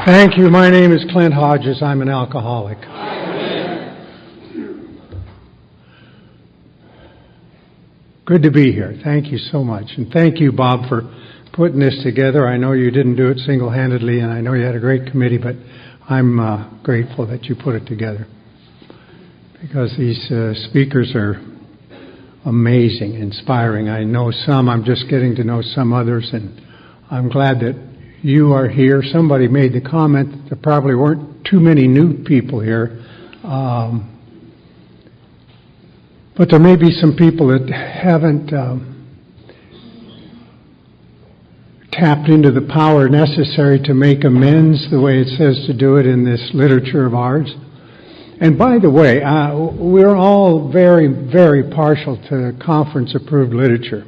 Thank you. My name is Clint Hodges. I'm an alcoholic. Good to be here. Thank you so much. And thank you, Bob, for putting this together. I know you didn't do it single-handedly, and I know you had a great committee, but I'm grateful that you put it together. Because these speakers are amazing, inspiring. I know some. I'm just getting to know some others, and I'm glad that you are here. Somebody made the comment that there probably weren't too many new people here. But there may be some people that haven't tapped into the power necessary to make amends the way it says to do it in this literature of ours. And by the way, we're all very, very partial to conference-approved literature.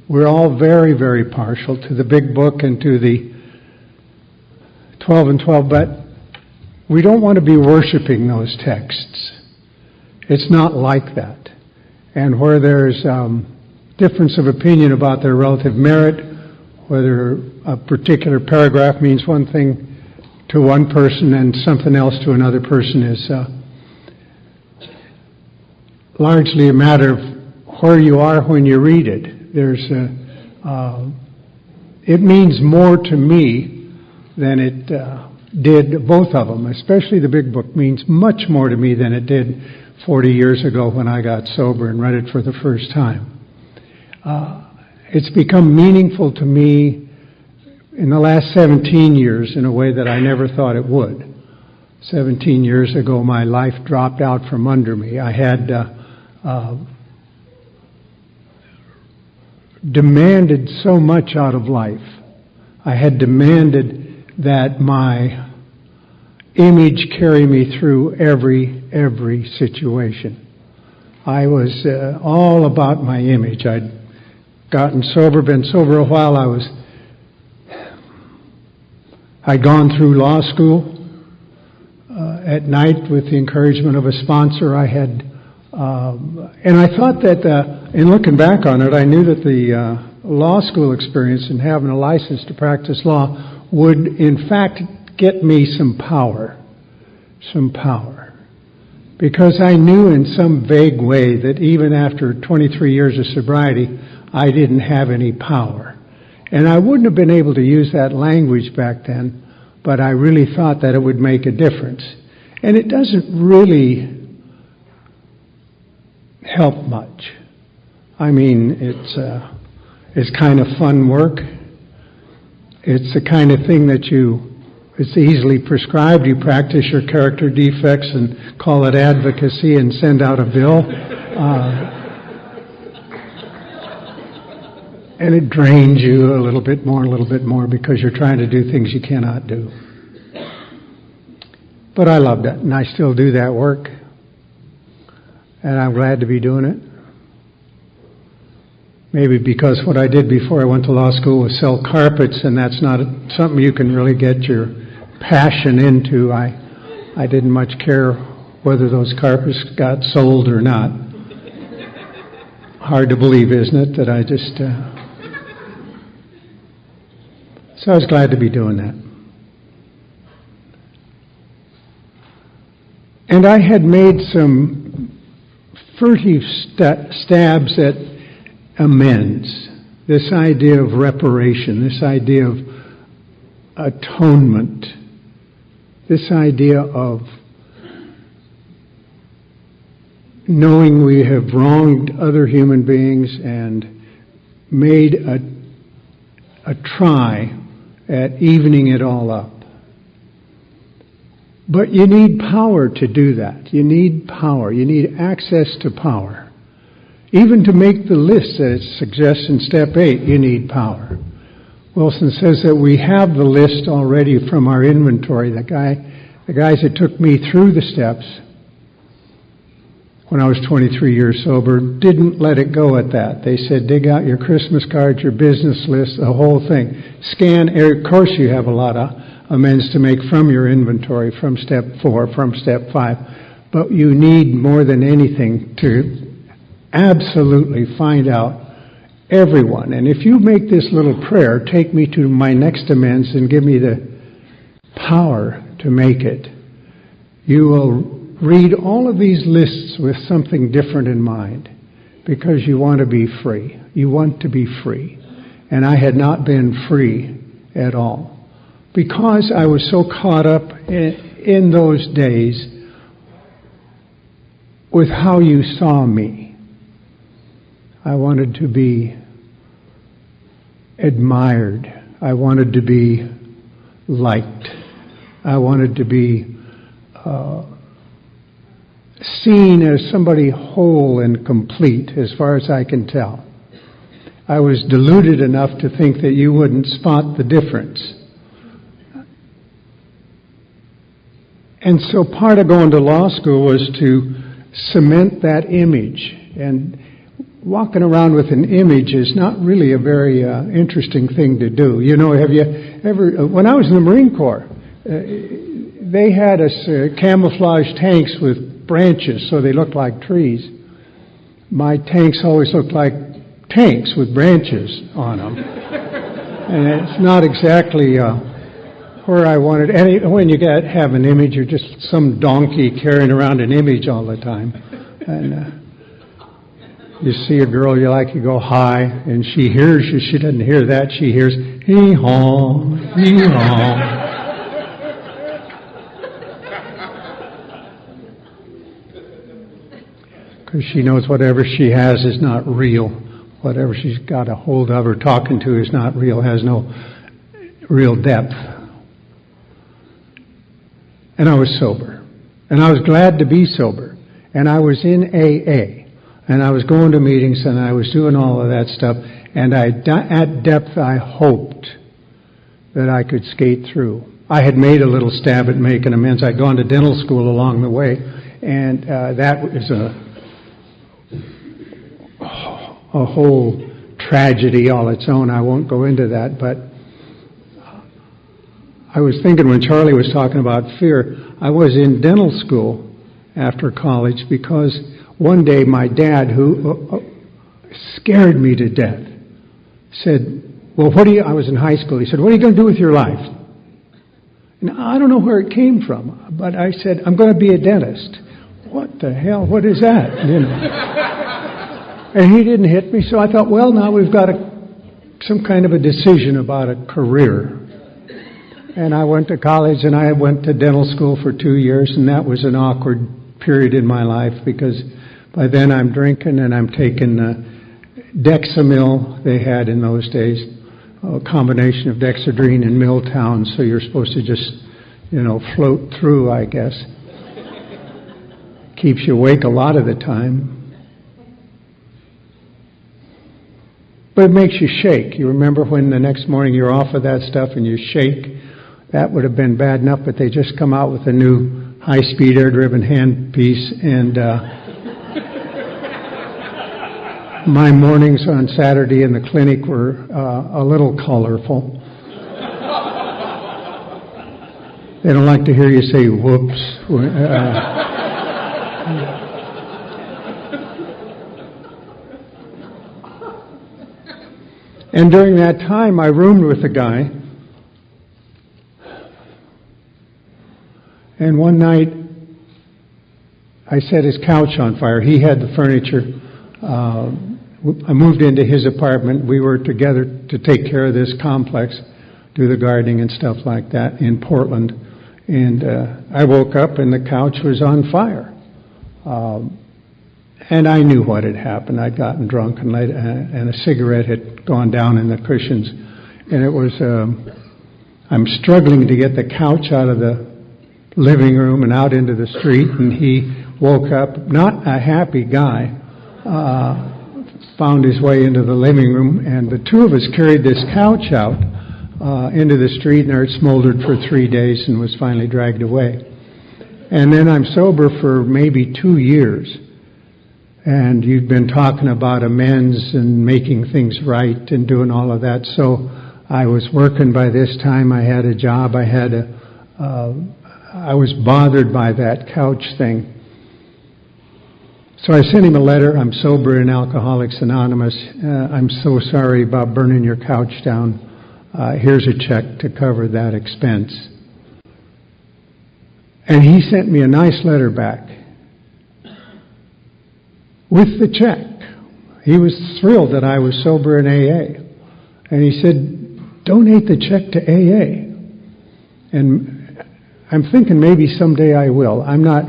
We're all very, very partial to the big book and to the 12 and 12, but we don't want to be worshiping those texts. It's not like that. And where there's difference of opinion about their relative merit, whether a particular paragraph means one thing to one person and something else to another person, is largely a matter of where you are when you read it. It means more to me than it did, both of them, especially the big book means much more to me than it did 40 years ago when I got sober and read it for the first time. It's become meaningful to me in the last 17 years in a way that I never thought it would. 17 years ago, my life dropped out from under me. I had demanded so much out of life. I had demanded that my image carry me through every situation. I was all about my image. I'd gotten sober, been sober a while. I'd gone through law school at night with the encouragement of a sponsor. I had, and I thought that, in looking back on it, I knew that the law school experience and having a license to practice law would, in fact, get me some power. Because I knew in some vague way that even after 23 years of sobriety, I didn't have any power. And I wouldn't have been able to use that language back then, but I really thought that it would make a difference. And it doesn't really help much. I mean, it's kind of fun work. It's the kind of thing that it's easily prescribed. You practice your character defects and call it advocacy and send out a bill. And it drains you a little bit more because you're trying to do things you cannot do. But I loved it, and I still do that work. And I'm glad to be doing it. Maybe because what I did before I went to law school was sell carpets, and that's not something you can really get your passion into. I didn't much care whether those carpets got sold or not. Hard to believe, isn't it, that I just... So I was glad to be doing that. And I had made some furtive stabs at amends, this idea of reparation, this idea of atonement, this idea of knowing we have wronged other human beings and made a try at evening it all up. But you need power to do that. You need power. You need access to power. Even to make the list that it suggests in step 8, you need power. Wilson says that we have the list already from our inventory. The guys that took me through the steps when I was 23 years sober didn't let it go at that. They said, dig out your Christmas cards, your business list, the whole thing. Scan, of course you have a lot of amends to make from your inventory, from step 4, from step 5. But you need more than anything to absolutely find out everyone. And if you make this little prayer, take me to my next amends and give me the power to make it. You will read all of these lists with something different in mind because you want to be free. You want to be free. And I had not been free at all because I was so caught up in those days with how you saw me. I wanted to be admired. I wanted to be liked. I wanted to be seen as somebody whole and complete, as far as I can tell. I was deluded enough to think that you wouldn't spot the difference. And so part of going to law school was to cement that image. And walking around with an image is not really a very interesting thing to do. You know, have you ever, when I was in the Marine Corps, they had us camouflage tanks with branches so they looked like trees. My tanks always looked like tanks with branches on them. And it's not exactly where I wanted. When you have an image, you're just some donkey carrying around an image all the time. And you see a girl you like, you go hi, and she hears you. She doesn't hear that. She hears hee-haw, hee-haw. Because she knows whatever she has is not real. Whatever she's got a hold of or talking to is not real, has no real depth. And I was sober. And I was glad to be sober. And I was in AA. And I was going to meetings and I was doing all of that stuff. And at depth I hoped that I could skate through. I had made a little stab at making amends. I'd gone to dental school along the way. And that was a whole tragedy all its own. I won't go into that, but I was thinking when Charlie was talking about fear, I was in dental school after college because one day my dad, who scared me to death, said, well, I was in high school, he said, what are you going to do with your life? And I don't know where it came from, but I said, I'm going to be a dentist. What the hell? What is that? You know. And he didn't hit me, so I thought, well, now we've got some kind of a decision about a career. And I went to college and I went to dental school for 2 years, and that was an awkward period in my life because by then I'm drinking and I'm taking Dexamil they had in those days, a combination of Dexedrine and Milltown, so you're supposed to just, float through, I guess. Keeps you awake a lot of the time. But it makes you shake. You remember when the next morning you're off of that stuff and you shake? That would have been bad enough, but they just come out with a new high-speed air-driven handpiece, and my mornings on Saturday in the clinic were a little colorful. They don't like to hear you say, whoops. And during that time, I roomed with a guy. And one night, I set his couch on fire. He had the furniture. I moved into his apartment. We were together to take care of this complex, do the gardening and stuff like that in Portland. And I woke up and the couch was on fire. And I knew what had happened. I'd gotten drunk and a cigarette had gone down in the cushions. And it was, I'm struggling to get the couch out of the living room and out into the street. And he woke up, not a happy guy, found his way into the living room. And the two of us carried this couch out into the street, and there it smoldered for 3 days and was finally dragged away. And then I'm sober for maybe 2 years. And you'd been talking about amends and making things right and doing all of that. So I was working by this time. I had a job. I was bothered by that couch thing. So I sent him a letter. I'm sober in Alcoholics Anonymous. I'm so sorry about burning your couch down. Here's a check to cover that expense. And he sent me a nice letter back with the check. He was thrilled that I was sober in AA. And he said, donate the check to AA. And I'm thinking maybe someday I will. I'm not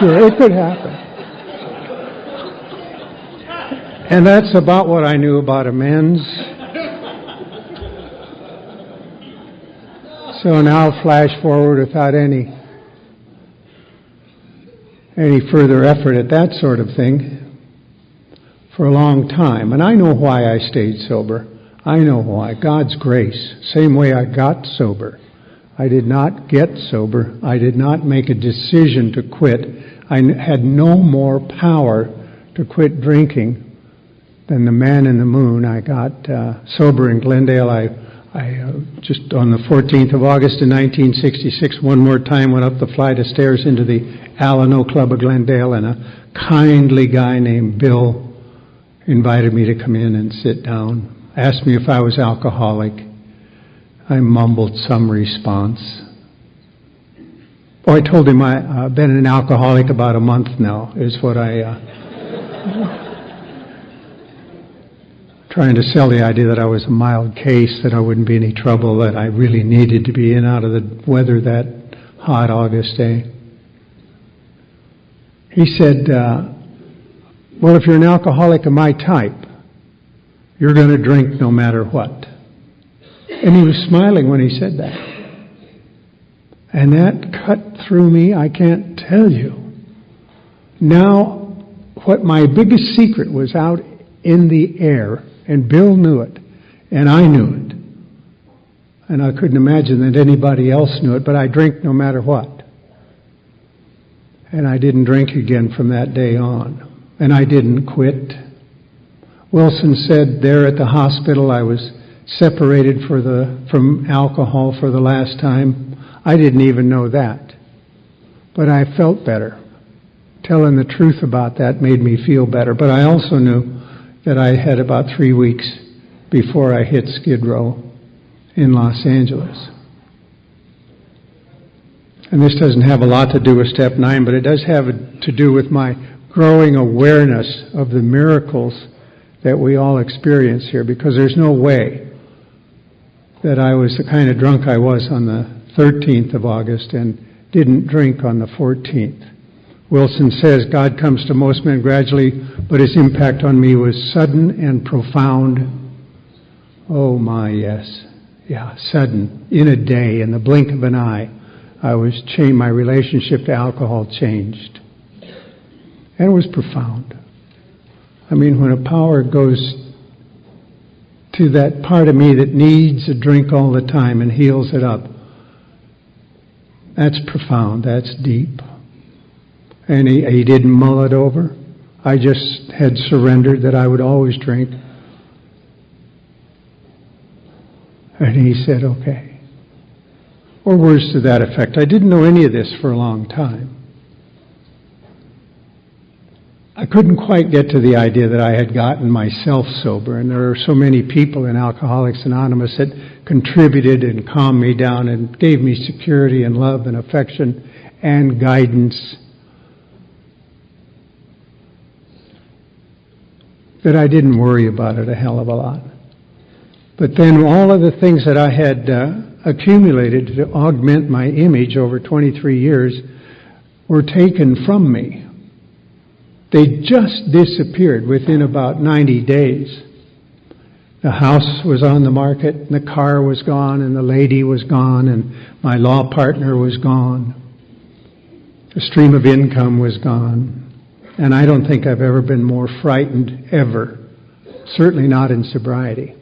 sure. It could happen. And that's about what I knew about amends. So now flash forward without any further effort at that sort of thing for a long time. And I know why I stayed sober. I know why. God's grace. Same way I got sober. I did not get sober. I did not make a decision to quit. I had no more power to quit drinking than the man in the moon. I got sober in Glendale. I just on the 14th of August in 1966, one more time went up the flight of stairs into the Alano Club of Glendale, and a kindly guy named Bill invited me to come in and sit down, asked me if I was alcoholic. I mumbled some response. Oh, I told him I've been an alcoholic about a month now, is what trying to sell the idea that I was a mild case, that I wouldn't be any trouble, that I really needed to be in out of the weather that hot August day. He said, well, if you're an alcoholic of my type, you're going to drink no matter what. And he was smiling when he said that. And that cut through me, I can't tell you. Now, what my biggest secret was out in the air, and Bill knew it, and I knew it. And I couldn't imagine that anybody else knew it, but I drink no matter what. And I didn't drink again from that day on. And I didn't quit. Wilson said there at the hospital I was separated from alcohol for the last time. I didn't even know that. But I felt better. Telling the truth about that made me feel better. But I also knew that I had about 3 weeks before I hit Skid Row in Los Angeles. And this doesn't have a lot to do with Step 9, but it does have to do with my growing awareness of the miracles that we all experience here, because there's no way that I was the kind of drunk I was on the 13th of August and didn't drink on the 14th. Wilson says God comes to most men gradually, but his impact on me was sudden and profound. Oh my, yes. Yeah, sudden. In a day, in the blink of an eye, my relationship to alcohol changed. And it was profound. I mean, when a power goes to that part of me that needs a drink all the time and heals it up, that's profound, that's deep. And he didn't mull it over. I just had surrendered that I would always drink. And he said, okay. Or words to that effect. I didn't know any of this for a long time. I couldn't quite get to the idea that I had gotten myself sober, and there are so many people in Alcoholics Anonymous that contributed and calmed me down and gave me security and love and affection and guidance, that I didn't worry about it a hell of a lot. But then all of the things that I had accumulated to augment my image over 23 years were taken from me. They just disappeared within about 90 days. The house was on the market, and the car was gone, and the lady was gone, and my law partner was gone. The stream of income was gone. And I don't think I've ever been more frightened, ever. Certainly not in sobriety.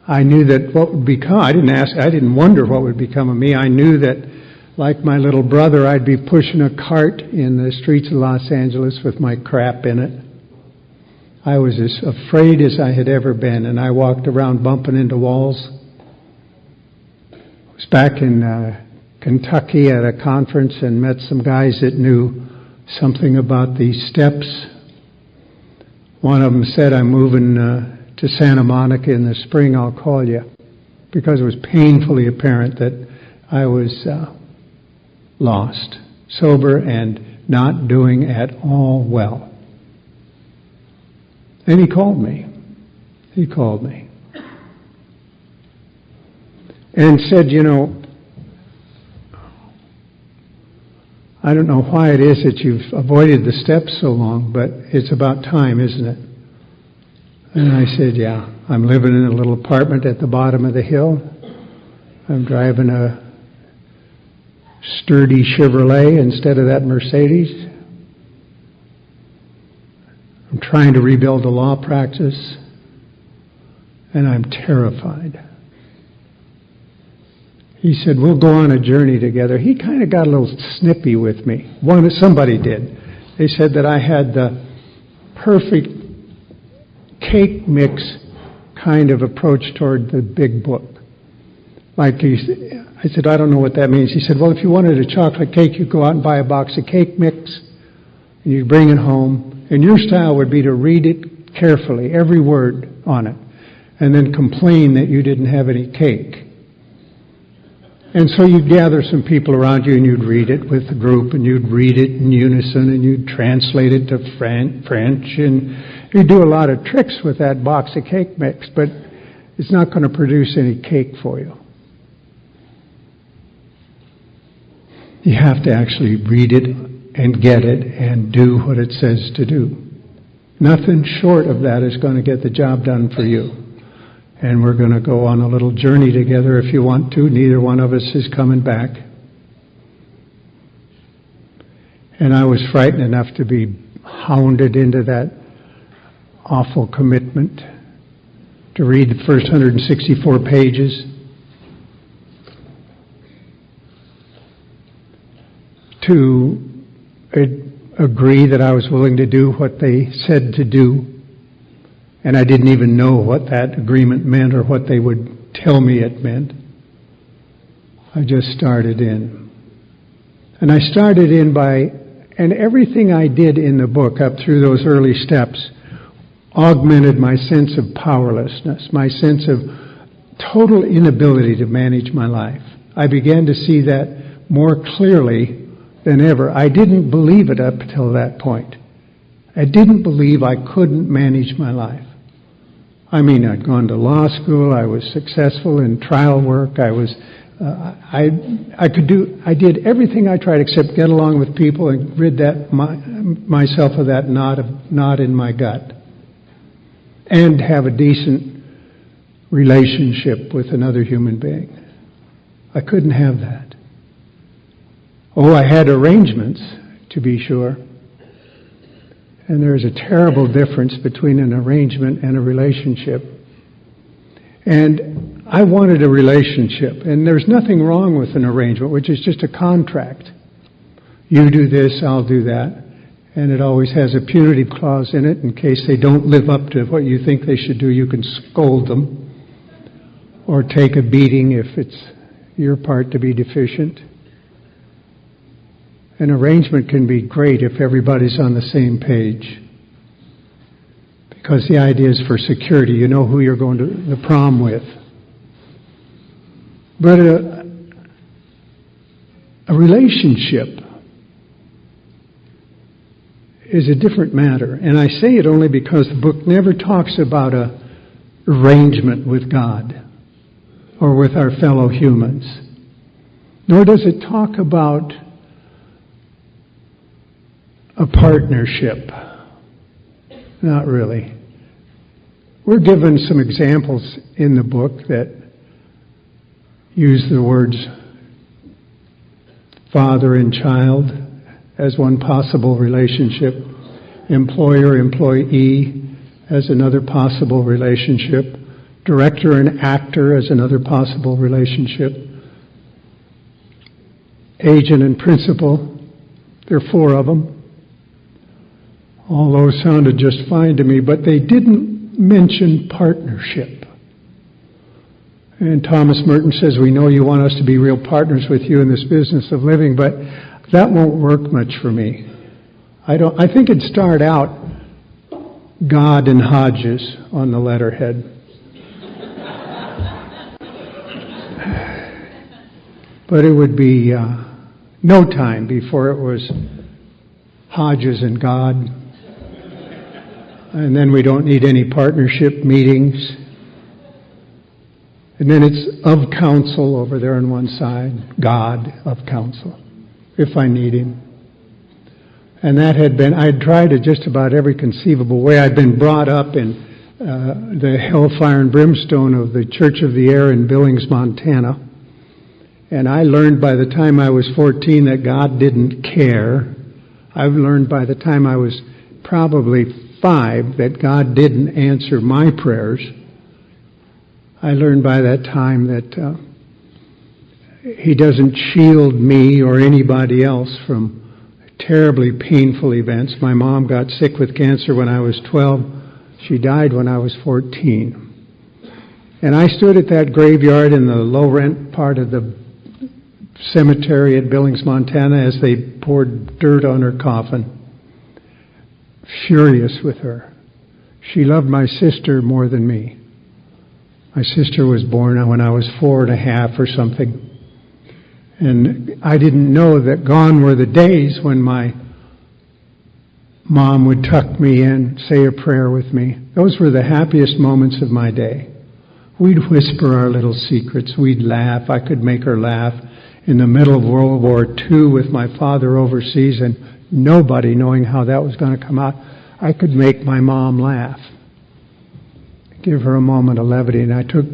I knew that what would become, I didn't wonder what would become of me. I knew that, like my little brother, I'd be pushing a cart in the streets of Los Angeles with my crap in it. I was as afraid as I had ever been, and I walked around bumping into walls. I was back in Kentucky at a conference and met some guys that knew something about these steps. One of them said, I'm moving to Santa Monica in the spring, I'll call you. because it was painfully apparent that I was lost, sober, and not doing at all well. And he called me. He called me. And said, you know, I don't know why it is that you've avoided the steps so long, but it's about time, isn't it? And I said, yeah, I'm living in a little apartment at the bottom of the hill. I'm driving a sturdy Chevrolet instead of that Mercedes. I'm trying to rebuild a law practice, and I'm terrified. He said, we'll go on a journey together. He kind of got a little snippy with me. Somebody did. They said that I had the perfect cake mix kind of approach toward the big book. I said, I don't know what that means. He said, well, if you wanted a chocolate cake, you'd go out and buy a box of cake mix, and you'd bring it home, and your style would be to read it carefully, every word on it, and then complain that you didn't have any cake. And so you'd gather some people around you and you'd read it with the group, and you'd read it in unison, and you'd translate it to French, and you'd do a lot of tricks with that box of cake mix, but it's not going to produce any cake for you. You have to actually read it and get it and do what it says to do. Nothing short of that is going to get the job done for you. And we're going to go on a little journey together if you want to. Neither one of us is coming back. And I was frightened enough to be hounded into that awful commitment to read the first 164 pages, to agree that I was willing to do what they said to do. And I didn't even know what that agreement meant or what they would tell me it meant. I just started in. And I started in and everything I did in the book up through those early steps augmented my sense of powerlessness, my sense of total inability to manage my life. I began to see that more clearly than ever. I didn't believe it up till that point. I didn't believe I couldn't manage my life. I mean, I'd gone to law school. I was successful in trial work. I did everything I tried except get along with people and rid myself of that knot in my gut, and have a decent relationship with another human being. I couldn't have that. Oh, I had arrangements, to be sure. And there's a terrible difference between an arrangement and a relationship. And I wanted a relationship. And there's nothing wrong with an arrangement, which is just a contract. You do this, I'll do that. And it always has a punitive clause in it. In case they don't live up to what you think they should do, you can scold them or take a beating if it's your part to be deficient. An arrangement can be great if everybody's on the same page, because the idea is for security. You know who you're going to the prom with. But a relationship is a different matter. And I say it only because the book never talks about an arrangement with God or with our fellow humans. Nor does it talk about a partnership. Not really. We're given some examples in the book that use the words father and child as one possible relationship, employer-employee as another possible relationship, director and actor as another possible relationship, agent and principal. There are 4 of them. All those sounded just fine to me, but they didn't mention partnership. And Thomas Merton says, we know you want us to be real partners with you in this business of living, but that won't work much for me. I think it'd start out God and Hodges on the letterhead. But it would be no time before it was Hodges and God. And then we don't need any partnership meetings. And then it's of counsel over there on one side, God of counsel, if I need Him. And that had been, I'd tried it just about every conceivable way. I'd been brought up in the hellfire and brimstone of the Church of the Air in Billings, Montana. And I learned by the time I was 14 that God didn't care. I've learned by the time I was probably 5 that God didn't answer my prayers. I learned by that time that He doesn't shield me or anybody else from terribly painful events. My mom got sick with cancer when I was 12. She died when I was 14. And I stood at that graveyard in the low-rent part of the cemetery at Billings, Montana, as they poured dirt on her coffin, furious with her. She loved my sister more than me. My sister was born when I was 4.5 or something. And I didn't know that gone were the days when my mom would tuck me in, say a prayer with me. Those were the happiest moments of my day. We'd whisper our little secrets. We'd laugh. I could make her laugh. In the middle of World War II with my father overseas and nobody knowing how that was going to come out, I could make my mom laugh. Give her a moment of levity, and I took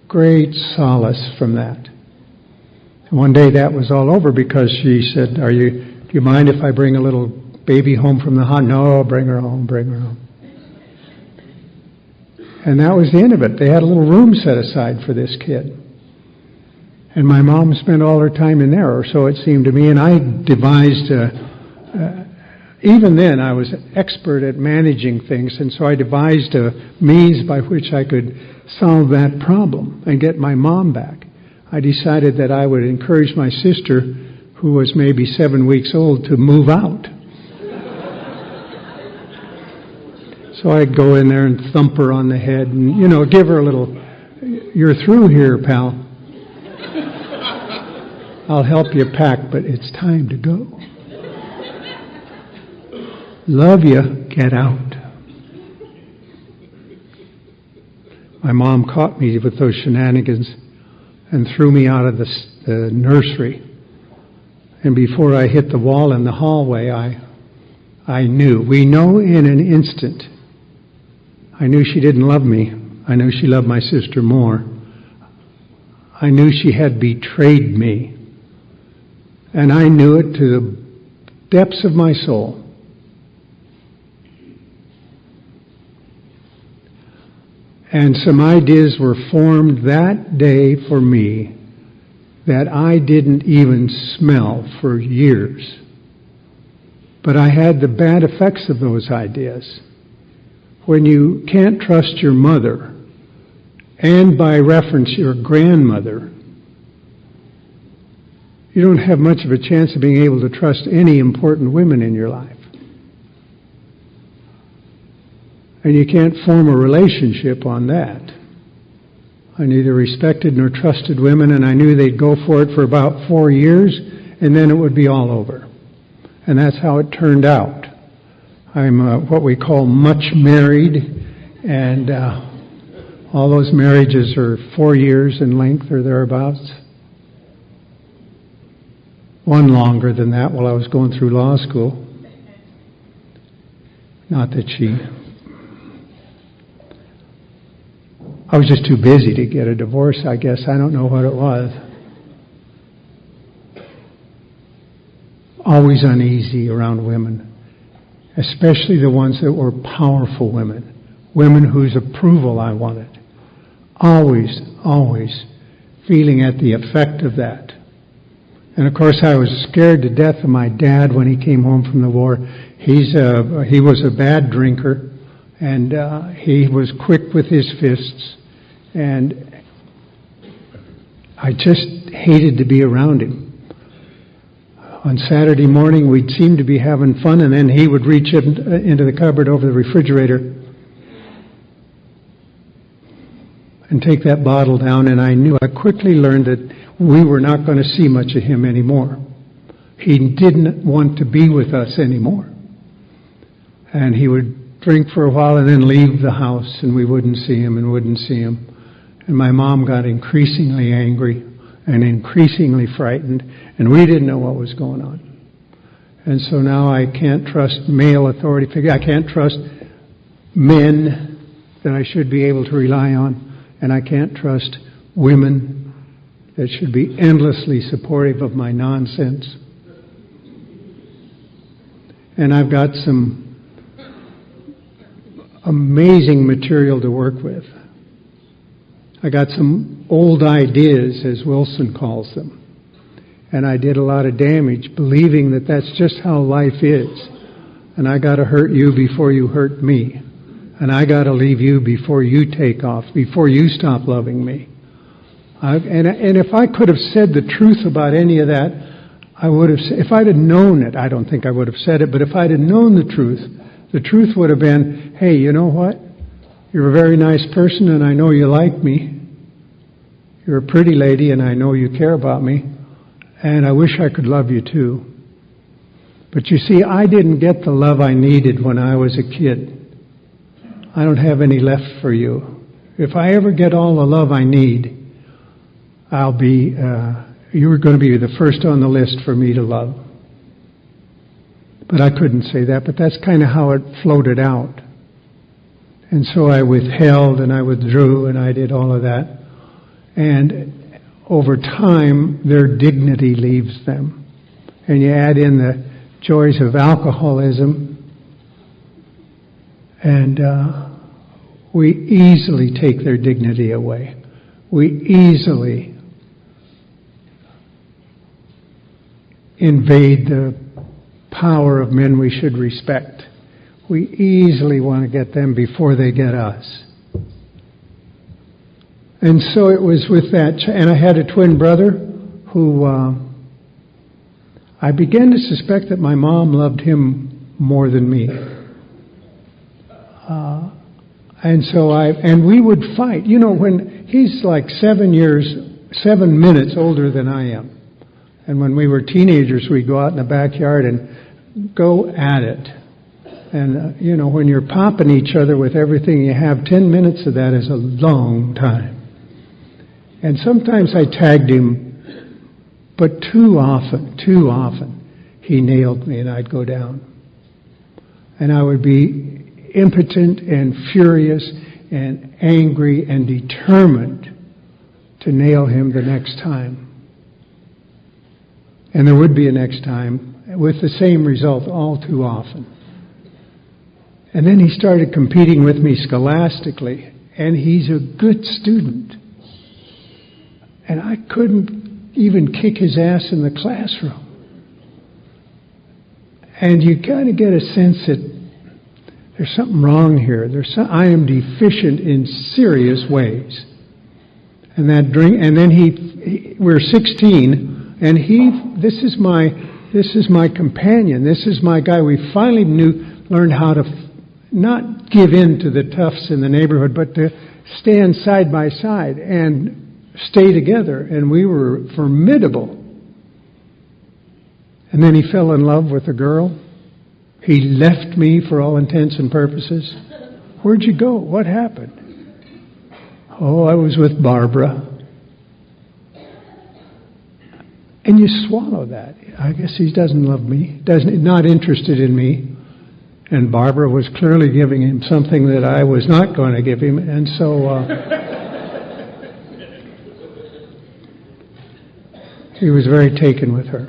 great solace from that. And one day that was all over because she said, do you mind if I bring a little baby home from the hospital? No, bring her home, bring her home. And that was the end of it. They had a little room set aside for this kid. And my mom spent all her time in there, or so it seemed to me, and I devised, even then I was expert at managing things, and so I devised a means by which I could solve that problem and get my mom back. I decided that I would encourage my sister, who was maybe 7 weeks old, to move out. So I'd go in there and thump her on the head and, give her a little, "You're through here, pal. I'll help you pack, but it's time to go. Love you, get out." My mom caught me with those shenanigans and threw me out of the nursery. And before I hit the wall in the hallway, I knew. We know in an instant. I knew she didn't love me. I knew she loved my sister more. I knew she had betrayed me. And I knew it to the depths of my soul. And some ideas were formed that day for me that I didn't even smell for years. But I had the bad effects of those ideas. When you can't trust your mother, and by reference your grandmother, you don't have much of a chance of being able to trust any important women in your life. And you can't form a relationship on that. I neither respected nor trusted women, and I knew they'd go for it for about 4 years, and then it would be all over. And that's how it turned out. I'm what we call much married, and all those marriages are 4 years in length or thereabouts. One longer than that while I was going through law school. Not that I was just too busy to get a divorce, I guess. I don't know what it was. Always uneasy around women, especially the ones that were powerful women, women whose approval I wanted. Always, always feeling at the effect of that. And of course I was scared to death of my dad when he came home from the war. He was a bad drinker, and he was quick with his fists, and I just hated to be around him. On Saturday morning we'd seem to be having fun, and then he would reach into the cupboard over the refrigerator and take that bottle down, and I quickly learned that we were not going to see much of him anymore. He didn't want to be with us anymore. And he would drink for a while and then leave the house, and we wouldn't see him and wouldn't see him. And my mom got increasingly angry and increasingly frightened, and we didn't know what was going on. And so now I can't trust male authority figures. I can't trust men that I should be able to rely on, and I can't trust women that should be endlessly supportive of my nonsense. And I've got some amazing material to work with. I got some old ideas, as Wilson calls them. And I did a lot of damage believing that that's just how life is. And I got to hurt you before you hurt me. And I got to leave you before you take off, before you stop loving me. And if I could have said the truth about any of that, I would have. If I'd have known it, I don't think I would have said it, but if I'd have known the truth would have been, hey, you know what? You're a very nice person and I know you like me. You're a pretty lady and I know you care about me. And I wish I could love you too. But you see, I didn't get the love I needed when I was a kid. I don't have any left for you. If I ever get all the love I need, I'll be, you're going to be the first on the list for me to love. But I couldn't say that, but that's kind of how it floated out. And so I withheld and I withdrew and I did all of that. And over time, their dignity leaves them. And you add in the joys of alcoholism, and we easily take their dignity away. We easily invade the power of men we should respect. We easily want to get them before they get us. And so it was with that, and I had a twin brother who I began to suspect that my mom loved him more than me. And we would fight. You know, when he's like 7 minutes older than I am. And when we were teenagers, we'd go out in the backyard and go at it. And, you know, when you're popping each other with everything you have, 10 minutes of that is a long time. And sometimes I tagged him, but too often, he nailed me and I'd go down. And I would be impotent and furious and angry and determined to nail him the next time. And there would be a next time with the same result all too often. And then he started competing with me scholastically, and he's a good student. And I couldn't even kick his ass in the classroom. And you kind of get a sense that there's something wrong here. I am deficient in serious ways. And that drink, and then we're 16, and this is my companion. This is my guy. We finally learned how to not give in to the toughs in the neighborhood, but to stand side by side and stay together. And we were formidable. And then he fell in love with a girl. He left me for all intents and purposes. Where'd you go? What happened? Oh, I was with Barbara. And you swallow that. I guess he doesn't love me, not interested in me. And Barbara was clearly giving him something that I was not going to give him. And so he was very taken with her.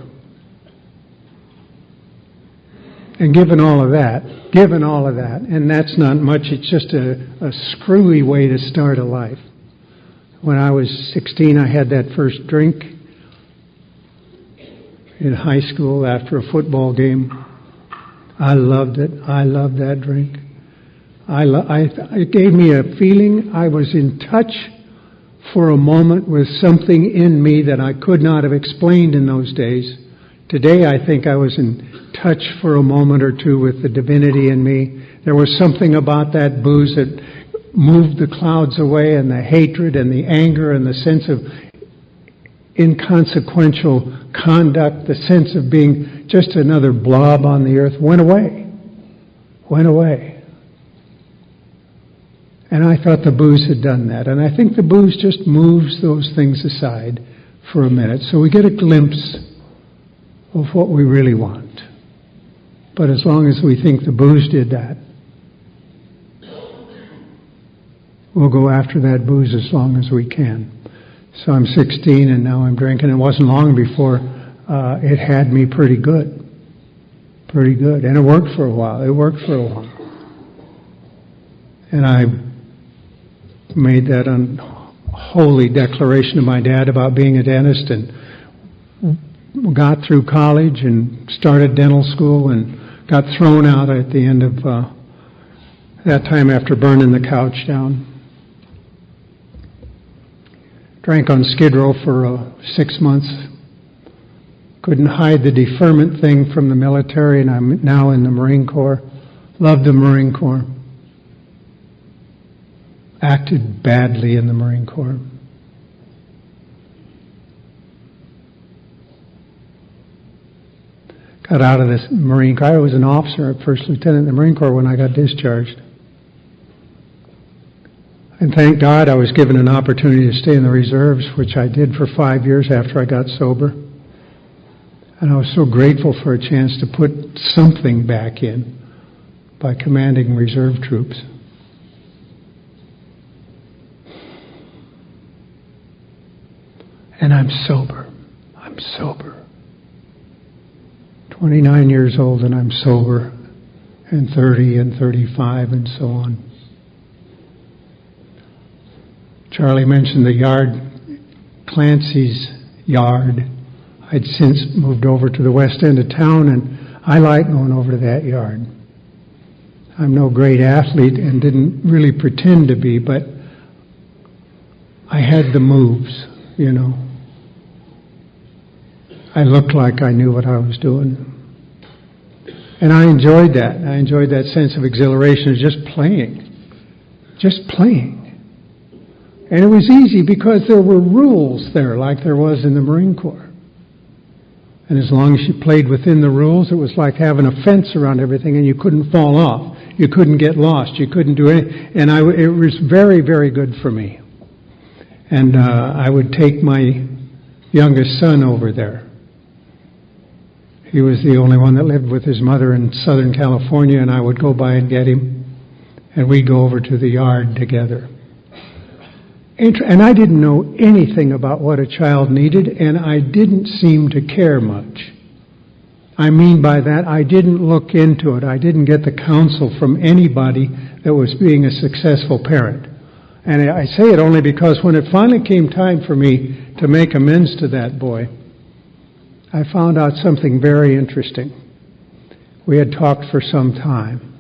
And given all of that, and that's not much, it's just a screwy way to start a life. When I was 16, I had that first drink in high school after a football game. I loved it. I loved that drink. It gave me a feeling. I was in touch for a moment with something in me that I could not have explained in those days. Today, I think I was in touch for a moment or two with the divinity in me. There was something about that booze that moved the clouds away, and the hatred and the anger and the sense of inconsequential conduct, the sense of being just another blob on the earth, went away. Went away. And I thought the booze had done that. And I think the booze just moves those things aside for a minute, so we get a glimpse of what we really want. But as long as we think the booze did that, we'll go after that booze as long as we can. So I'm 16 and now I'm drinking. It wasn't long before it had me pretty good. Pretty good. And it worked for a while. And I made that unholy declaration to my dad about being a dentist, and got through college and started dental school and got thrown out at the end of that time after burning the couch down. Drank on Skid Row for 6 months. Couldn't hide the deferment thing from the military, and I'm now in the Marine Corps. Loved the Marine Corps. Acted badly in the Marine Corps. Got out of this Marine Corps. I was an officer, a first lieutenant in the Marine Corps when I got discharged. And thank God I was given an opportunity to stay in the reserves, which I did for 5 years after I got sober. And I was so grateful for a chance to put something back in by commanding reserve troops. And I'm sober. 29 years old and I'm sober, and 30 and 35 and so on. Charlie mentioned the yard, Clancy's yard. I'd since moved over to the west end of town, and I like going over to that yard. I'm no great athlete and didn't really pretend to be, but I had the moves, you know. I looked like I knew what I was doing. And I enjoyed that. I enjoyed that sense of exhilaration of just playing. Just playing. And it was easy because there were rules there, like there was in the Marine Corps. And as long as you played within the rules, it was like having a fence around everything, and you couldn't fall off. You couldn't get lost. You couldn't do anything. And it was very, very good for me. And I would take my youngest son over there. He was the only one that lived with his mother in Southern California, and I would go by and get him, and we'd go over to the yard together. And I didn't know anything about what a child needed, and I didn't seem to care much. I mean by that, I didn't look into it. I didn't get the counsel from anybody that was being a successful parent. And I say it only because when it finally came time for me to make amends to that boy, I found out something very interesting. We had talked for some time,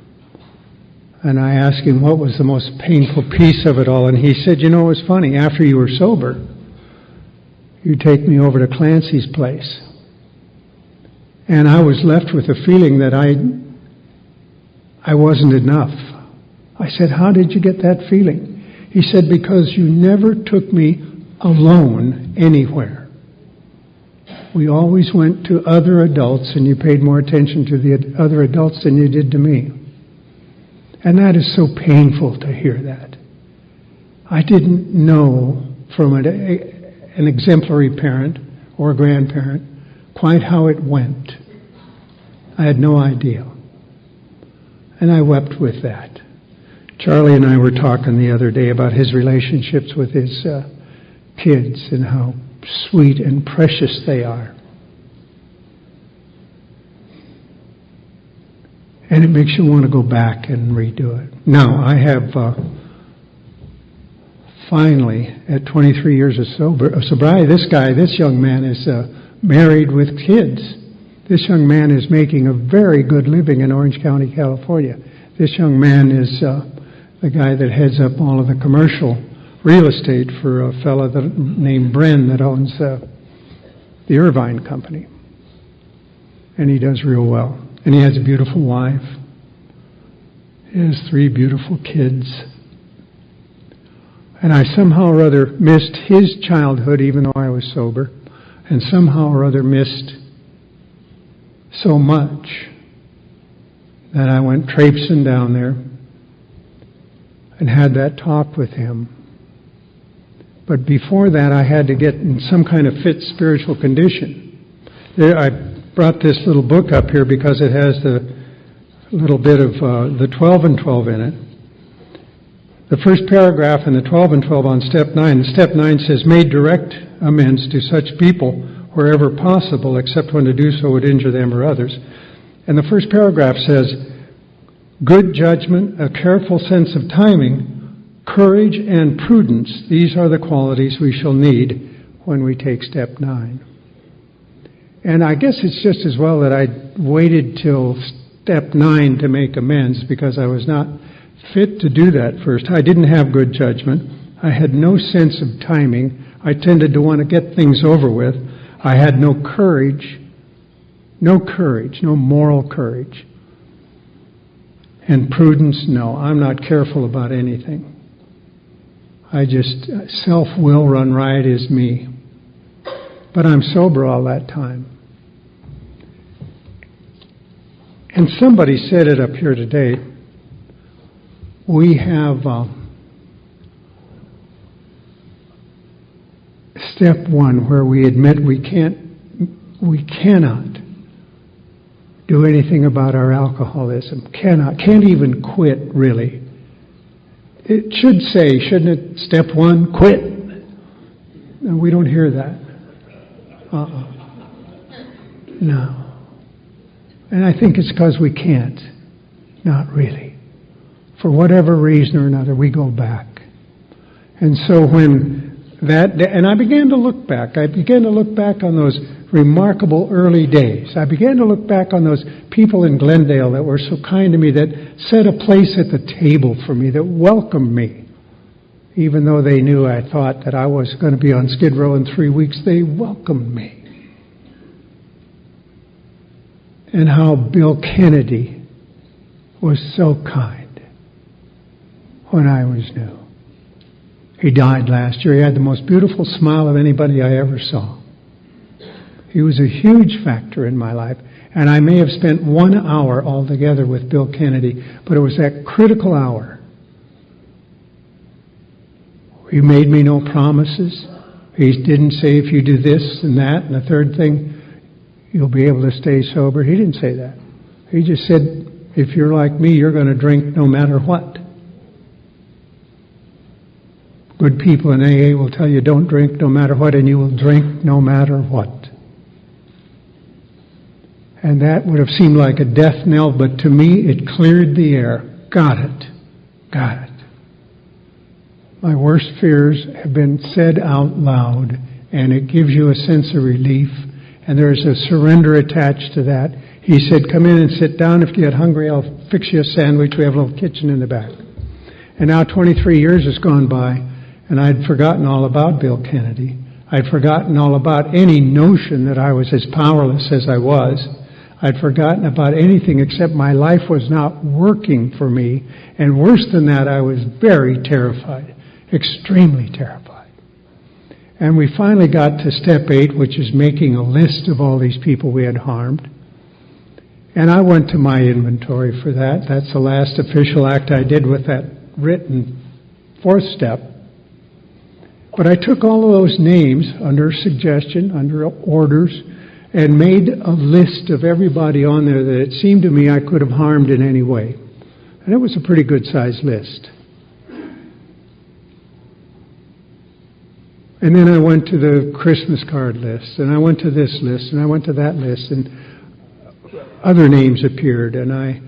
and I asked him what was the most painful piece of it all, and he said, you know, it was funny, after you were sober, you take me over to Clancy's place. And I was left with a feeling that I wasn't enough. I said, how did you get that feeling? He said, because you never took me alone anywhere. We always went to other adults, and you paid more attention to the other adults than you did to me. And that is so painful to hear that. I didn't know from an exemplary parent or grandparent quite how it went. I had no idea. And I wept with that. Charlie and I were talking the other day about his relationships with his kids and how sweet and precious they are. And it makes you want to go back and redo it. Now, I have finally, at 23 years of sobriety, this young man is married with kids. This young man is making a very good living in Orange County, California. This young man is the guy that heads up all of the commercial real estate for a fellow named Bren that owns the Irvine Company. And he does real well. And he has a beautiful wife. He has 3 beautiful kids. And I somehow or other missed his childhood, even though I was sober, and somehow or other missed so much that I went traipsing down there and had that talk with him. But before that, I had to get in some kind of fit spiritual condition. I brought this little book up here because it has the little bit of the 12 and 12 in it. The first paragraph in the 12 and 12 on Step 9. Step 9 says, made direct amends to such people wherever possible, except when to do so would injure them or others. And the first paragraph says, good judgment, a careful sense of timing, courage and prudence. These are the qualities we shall need when we take Step 9. And I guess it's just as well that I waited till Step 9 to make amends, because I was not fit to do that first. I didn't have good judgment. I had no sense of timing. I tended to want to get things over with. I had no courage, no moral courage. And prudence, no, I'm not careful about anything. I just, self-will run riot is me. But I'm sober all that time. And somebody said it up here today. We have Step 1 where we admit we cannot do anything about our alcoholism. Can't even quit, really. It should say, shouldn't it, Step 1, quit? No, we don't hear that. No. And I think it's because we can't. Not really. For whatever reason or another, we go back. And so when that, and I began to look back. I began to look back on those remarkable early days. I began to look back on those people in Glendale that were so kind to me, that set a place at the table for me, that welcomed me. Even though they knew I thought that I was going to be on Skid Row in 3 weeks, they welcomed me. And how Bill Kennedy was so kind when I was new. He died last year. He had the most beautiful smile of anybody I ever saw. He was a huge factor in my life. And I may have spent 1 hour altogether with Bill Kennedy, but it was that critical hour. He made me no promises. He didn't say if you do this and that and the third thing, you'll be able to stay sober. He didn't say that. He just said, if you're like me, you're going to drink no matter what. Good people in AA will tell you don't drink no matter what, and you will drink no matter what. And that would have seemed like a death knell, but to me it cleared the air. Got it. My worst fears have been said out loud, and it gives you a sense of relief, and there's a surrender attached to that. He said, come in and sit down. If you get hungry, I'll fix you a sandwich. We have a little kitchen in the back. And now 23 years has gone by, and I'd forgotten all about Bill Kennedy. I'd forgotten all about any notion that I was as powerless as I was. I'd forgotten about anything except my life was not working for me. And worse than that, I was very terrified, extremely terrified. And we finally got to Step 8, which is making a list of all these people we had harmed. And I went to my inventory for that. That's the last official act I did with that written 4th step. But I took all of those names under suggestion, under orders, and made a list of everybody on there that it seemed to me I could have harmed in any way. And it was a pretty good-sized list. And then I went to the Christmas card list, and I went to this list, and I went to that list, and other names appeared, and I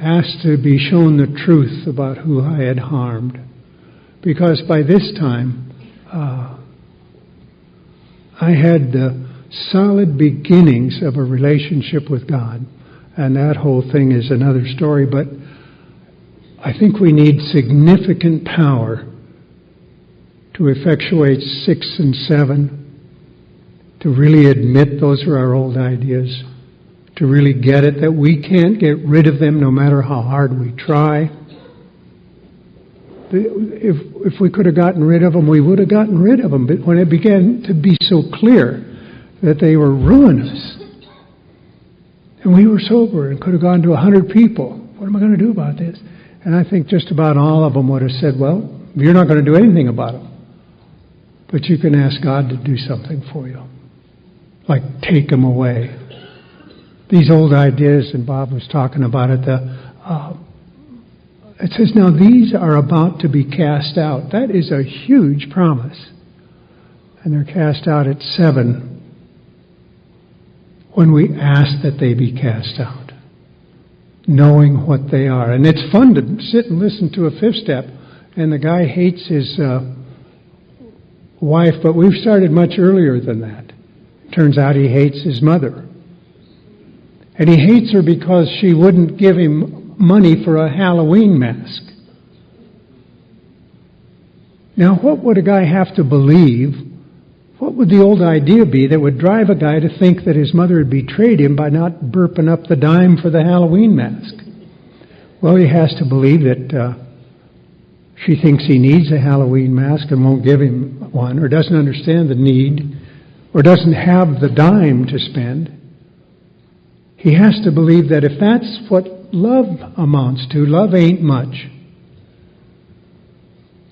asked to be shown the truth about who I had harmed. Because by this time, I had the solid beginnings of a relationship with God. And that whole thing is another story, but I think we need significant power to effectuate 6 and 7, to really admit those are our old ideas, to really get it, that we can't get rid of them no matter how hard we try. If we could have gotten rid of them, we would have gotten rid of them. But when it began to be so clear that they were ruinous, and we were sober and could have gone to 100 people, what am I going to do about this? And I think just about all of them would have said, well, you're not going to do anything about them. But you can ask God to do something for you. Like take them away. These old ideas, and Bob was talking about it, it says, now these are about to be cast out. That is a huge promise. And they're cast out at 7 when we ask that they be cast out, knowing what they are. And it's fun to sit and listen to a fifth step, and the guy hates his wife, but we've started much earlier than that. Turns out he hates his mother. And he hates her because she wouldn't give him money for a Halloween mask. Now, what would a guy have to believe? What would the old idea be that would drive a guy to think that his mother had betrayed him by not burping up the dime for the Halloween mask? Well, he has to believe that she thinks he needs a Halloween mask and won't give him one, or doesn't understand the need, or doesn't have the dime to spend. He has to believe that if that's what love amounts to, love ain't much.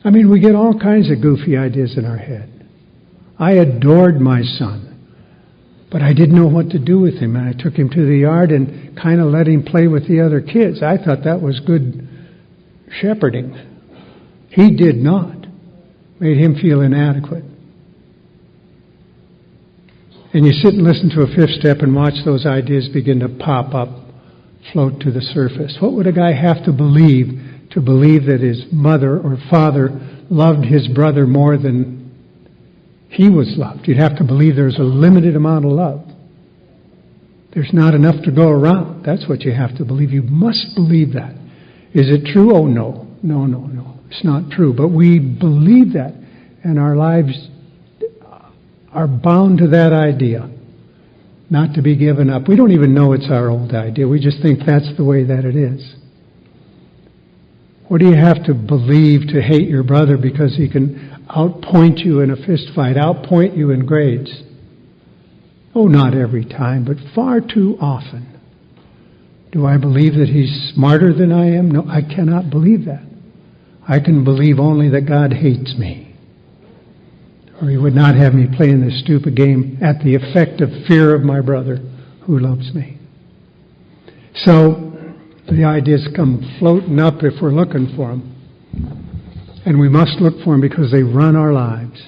I mean, we get all kinds of goofy ideas in our head. I adored my son, but I didn't know what to do with him, and I took him to the yard and kind of let him play with the other kids. I thought that was good shepherding. He did not. Made him feel inadequate. And you sit and listen to a fifth step and watch those ideas begin to pop up, float to the surface. What would a guy have to believe that his mother or father loved his brother more than he was loved? You'd have to believe there's a limited amount of love. There's not enough to go around. That's what you have to believe. You must believe that. Is it true? Oh, no. No. It's not true. But we believe that, and our lives are bound to that idea, not to be given up. We don't even know it's our old idea. We just think that's the way that it is. What do you have to believe to hate your brother because he can outpoint you in a fist fight, outpoint you in grades? Oh, not every time, but far too often. Do I believe that he's smarter than I am? No, I cannot believe that. I can believe only that God hates me, or he would not have me playing this stupid game at the effective fear of my brother who loves me. So the ideas come floating up if we're looking for them. And we must look for them because they run our lives.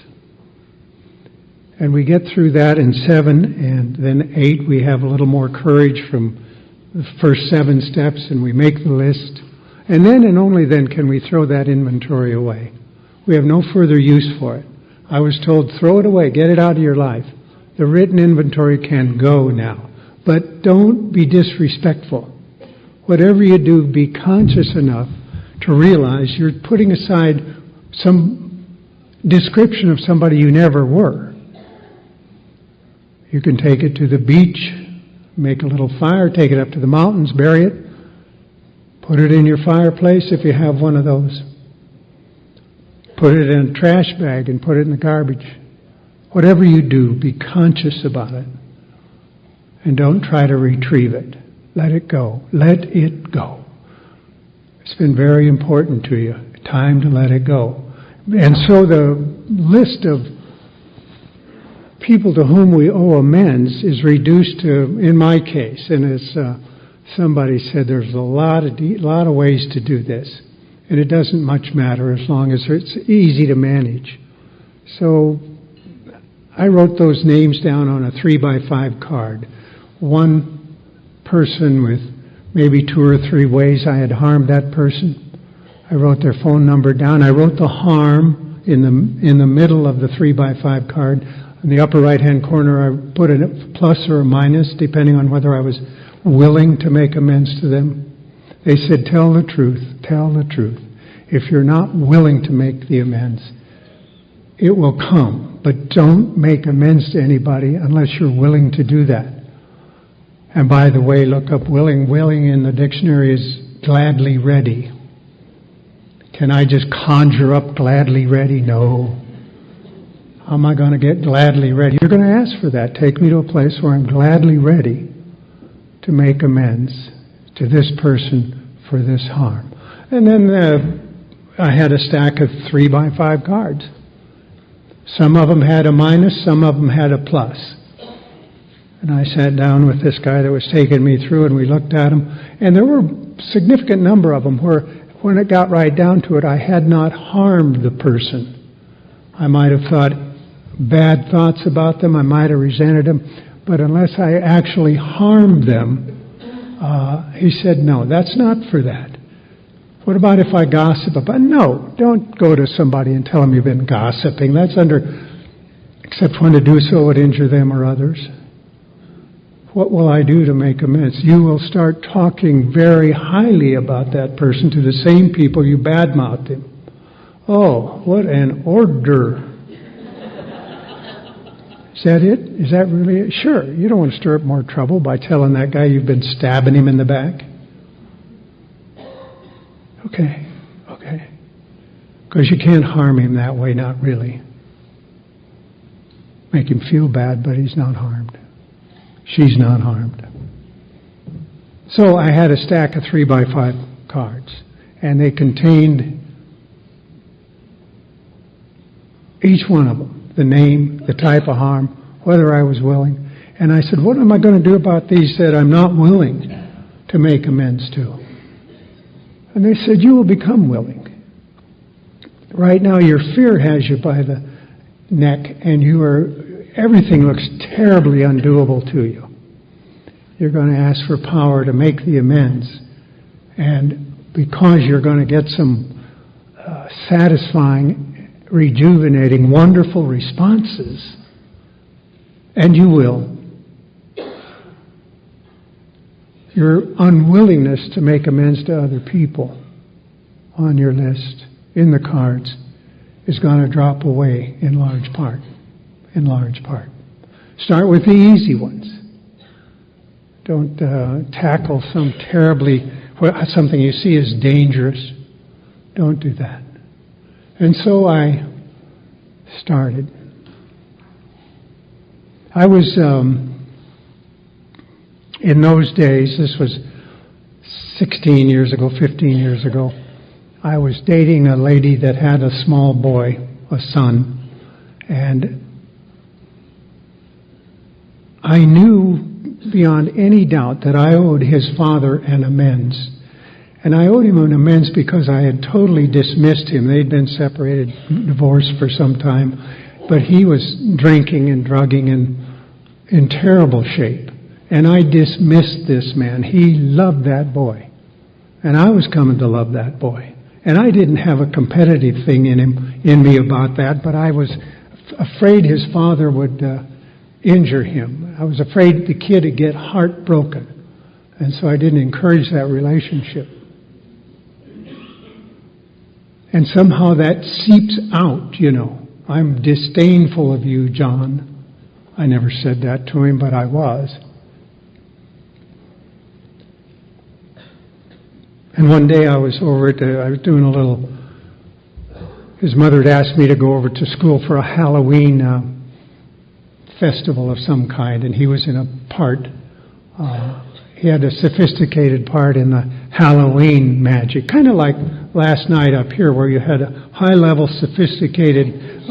And we get through that in 7, and then 8 we have a little more courage from the first 7 steps, and we make the list. And then and only then can we throw that inventory away. We have no further use for it. I was told, throw it away, get it out of your life. The written inventory can go now. But don't be disrespectful. Whatever you do, be conscious enough to realize you're putting aside some description of somebody you never were. You can take it to the beach, make a little fire, take it up to the mountains, bury it, put it in your fireplace if you have one of those. Put it in a trash bag and put it in the garbage. Whatever you do, be conscious about it. And don't try to retrieve it. Let it go. Let it go. It's been very important to you. Time to let it go. And so the list of people to whom we owe amends is reduced to, in my case, and as somebody said, there's a lot of ways to do this. And it doesn't much matter as long as it's easy to manage. So I wrote those names down on a 3x5 card. One person with maybe 2 or 3 ways I had harmed that person. I wrote their phone number down. I wrote the harm in the middle of the 3x5 card. In the upper right-hand corner, I put a plus or a minus, depending on whether I was willing to make amends to them. They said, tell the truth, tell the truth. If you're not willing to make the amends, it will come. But don't make amends to anybody unless you're willing to do that. And by the way, look up willing. Willing in the dictionary is gladly ready. Can I just conjure up gladly ready? No. How am I going to get gladly ready? You're going to ask for that. Take me to a place where I'm gladly ready to make amends to this person for this harm. And then I had a stack of 3x5 cards. Some of them had a minus, some of them had a plus. And I sat down with this guy that was taking me through, and we looked at them. And there were a significant number of them where, when it got right down to it, I had not harmed the person. I might have thought bad thoughts about them, I might have resented them, but unless I actually harmed them, he said, no, that's not for that. What about if I gossip about? No, don't go to somebody and tell them you've been gossiping. That's except when to do so would injure them or others. What will I do to make amends? You will start talking very highly about that person to the same people you badmouthed him. Oh, what an order. Is that it? Is that really it? Sure, you don't want to stir up more trouble by telling that guy you've been stabbing him in the back. Okay. Because you can't harm him that way, not really. Make him feel bad, but he's not harmed. She's not harmed. So I had a stack of 3x5 cards, and they contained each one of them. The name, the type of harm, whether I was willing. And I said, what am I going to do about these that I'm not willing to make amends to? And they said, you will become willing. Right now your fear has you by the neck, and everything looks terribly undoable to you. You're going to ask for power to make the amends. And because you're going to get some satisfying, rejuvenating, wonderful responses, and you will, your unwillingness to make amends to other people on your list, in the cards, is going to drop away in large part. Start with the easy ones. Don't tackle something you see as dangerous. Don't do that. And so I started. I was, in those days, this was 15 years ago, I was dating a lady that had a small boy, a son, and I knew beyond any doubt that I owed his father an amends. And I owed him an amends because I had totally dismissed him. They'd been separated, divorced for some time, but he was drinking and drugging and in terrible shape. And I dismissed this man. He loved that boy. And I was coming to love that boy. And I didn't have a competitive thing in me about that, but I was afraid his father would injure him. I was afraid the kid would get heartbroken. And so I didn't encourage that relationship. And somehow that seeps out, I'm disdainful of you, John. I never said that to him, but I was. And one day I was doing his mother had asked me to go over to school for a Halloween festival of some kind, and he was in a part. He had a sophisticated part in the Halloween magic, kind of like last night up here where you had a high-level, sophisticated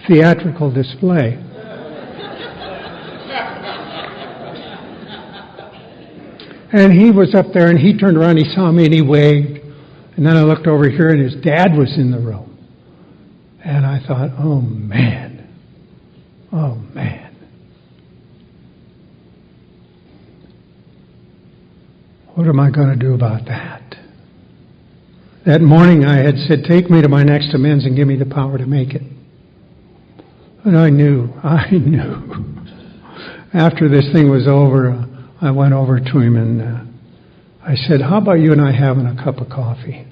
theatrical display. And he was up there, and he turned around, he saw me, and he waved. And then I looked over here, and his dad was in the room. And I thought, oh, man. What am I going to do about that? That morning I had said, take me to my next amends and give me the power to make it. And I knew. After this thing was over, I went over to him and I said, how about you and I having a cup of coffee?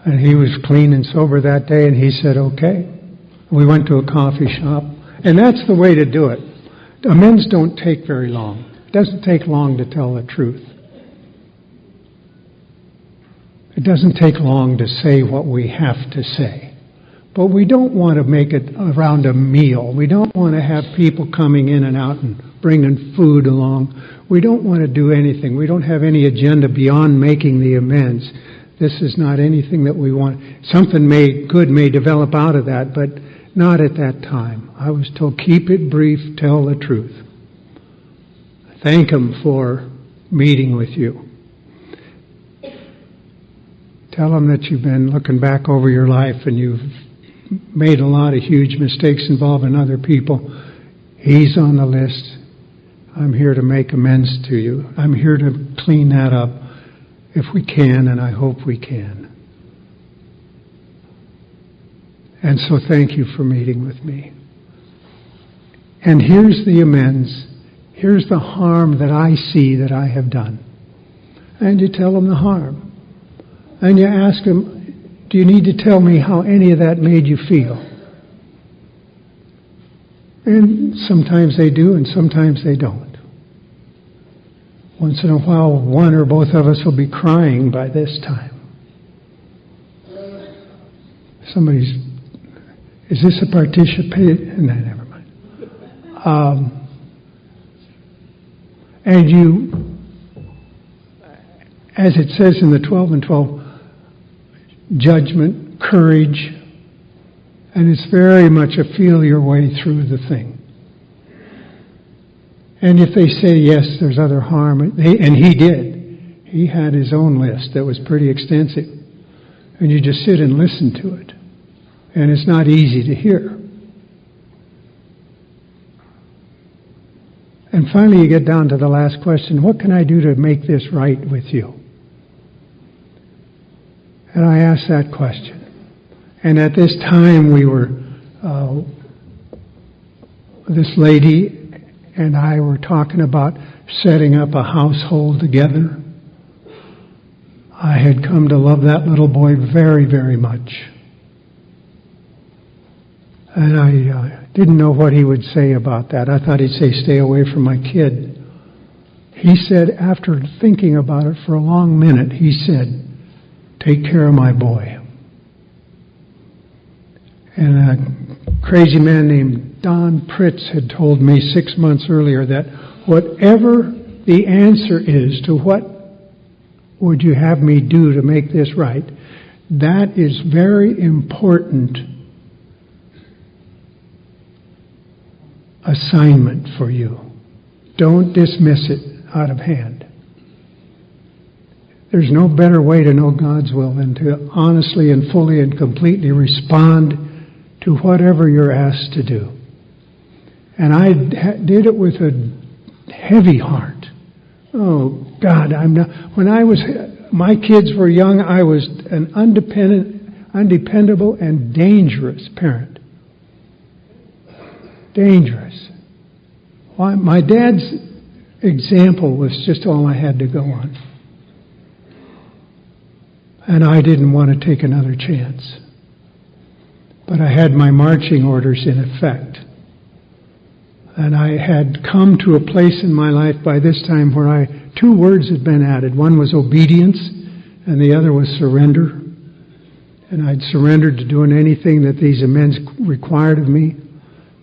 And he was clean and sober that day, and he said, okay. We went to a coffee shop, and that's the way to do it. Amends don't take very long. It doesn't take long to tell the truth. It doesn't take long to say what we have to say. But we don't want to make it around a meal. We don't want to have people coming in and out and bringing food along. We don't want to do anything. We don't have any agenda beyond making the amends. This is not anything that we want. Something good may develop out of that, but not at that time. I was told, keep it brief, tell the truth. Thank Him for meeting with you. Tell Him that you've been looking back over your life and you've made a lot of huge mistakes involving other people. He's on the list. I'm here to make amends to you. I'm here to clean that up if we can, and I hope we can. And so thank you for meeting with me. And here's the amends. Here's the harm that I see that I have done. And you tell them the harm. And you ask them, do you need to tell me how any of that made you feel? And sometimes they do, and sometimes they don't. Once in a while, one or both of us will be crying by this time. Is this a participation? No, never mind. And you, as it says in the 12 and 12, judgment, courage, and it's very much a feel your way through the thing. And if they say, yes, there's other harm, and he did. He had his own list that was pretty extensive. And you just sit and listen to it. And it's not easy to hear. And finally you get down to the last question, what can I do to make this right with you? And I asked that question. And at this time we were, this lady and I were talking about setting up a household together. I had come to love that little boy very, very much. And I didn't know what he would say about that. I thought he'd say, stay away from my kid. He said, after thinking about it for a long minute, he said, take care of my boy. And a crazy man named Don Pritz had told me 6 months earlier that whatever the answer is to what would you have me do to make this right, that is very important assignment for you. Don't dismiss it out of hand. There's no better way to know God's will than to honestly and fully and completely respond to whatever you're asked to do. And I did it with a heavy heart. Oh, God, when my kids were young, I was an undependable and dangerous parent. Dangerous. Why, my dad's example was just all I had to go on. And I didn't want to take another chance. But I had my marching orders in effect. And I had come to a place in my life by this time where two words had been added. One was obedience, and the other was surrender. And I'd surrendered to doing anything that these amends required of me.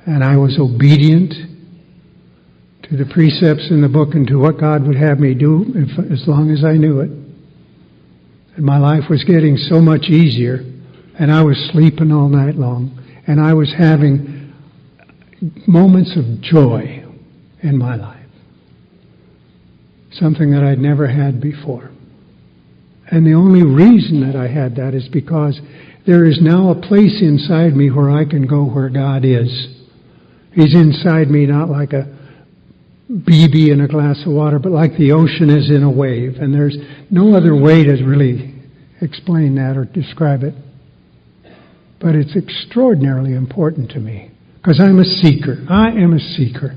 And I was obedient to the precepts in the book and to what God would have me do as long as I knew it. And my life was getting so much easier, and I was sleeping all night long, and I was having moments of joy in my life. Something that I'd never had before. And the only reason that I had that is because there is now a place inside me where I can go where God is. He's inside me not like a BB in a glass of water, but like the ocean is in a wave. And there's no other way to really explain that or describe it. But it's extraordinarily important to me. Because I'm a seeker. I am a seeker.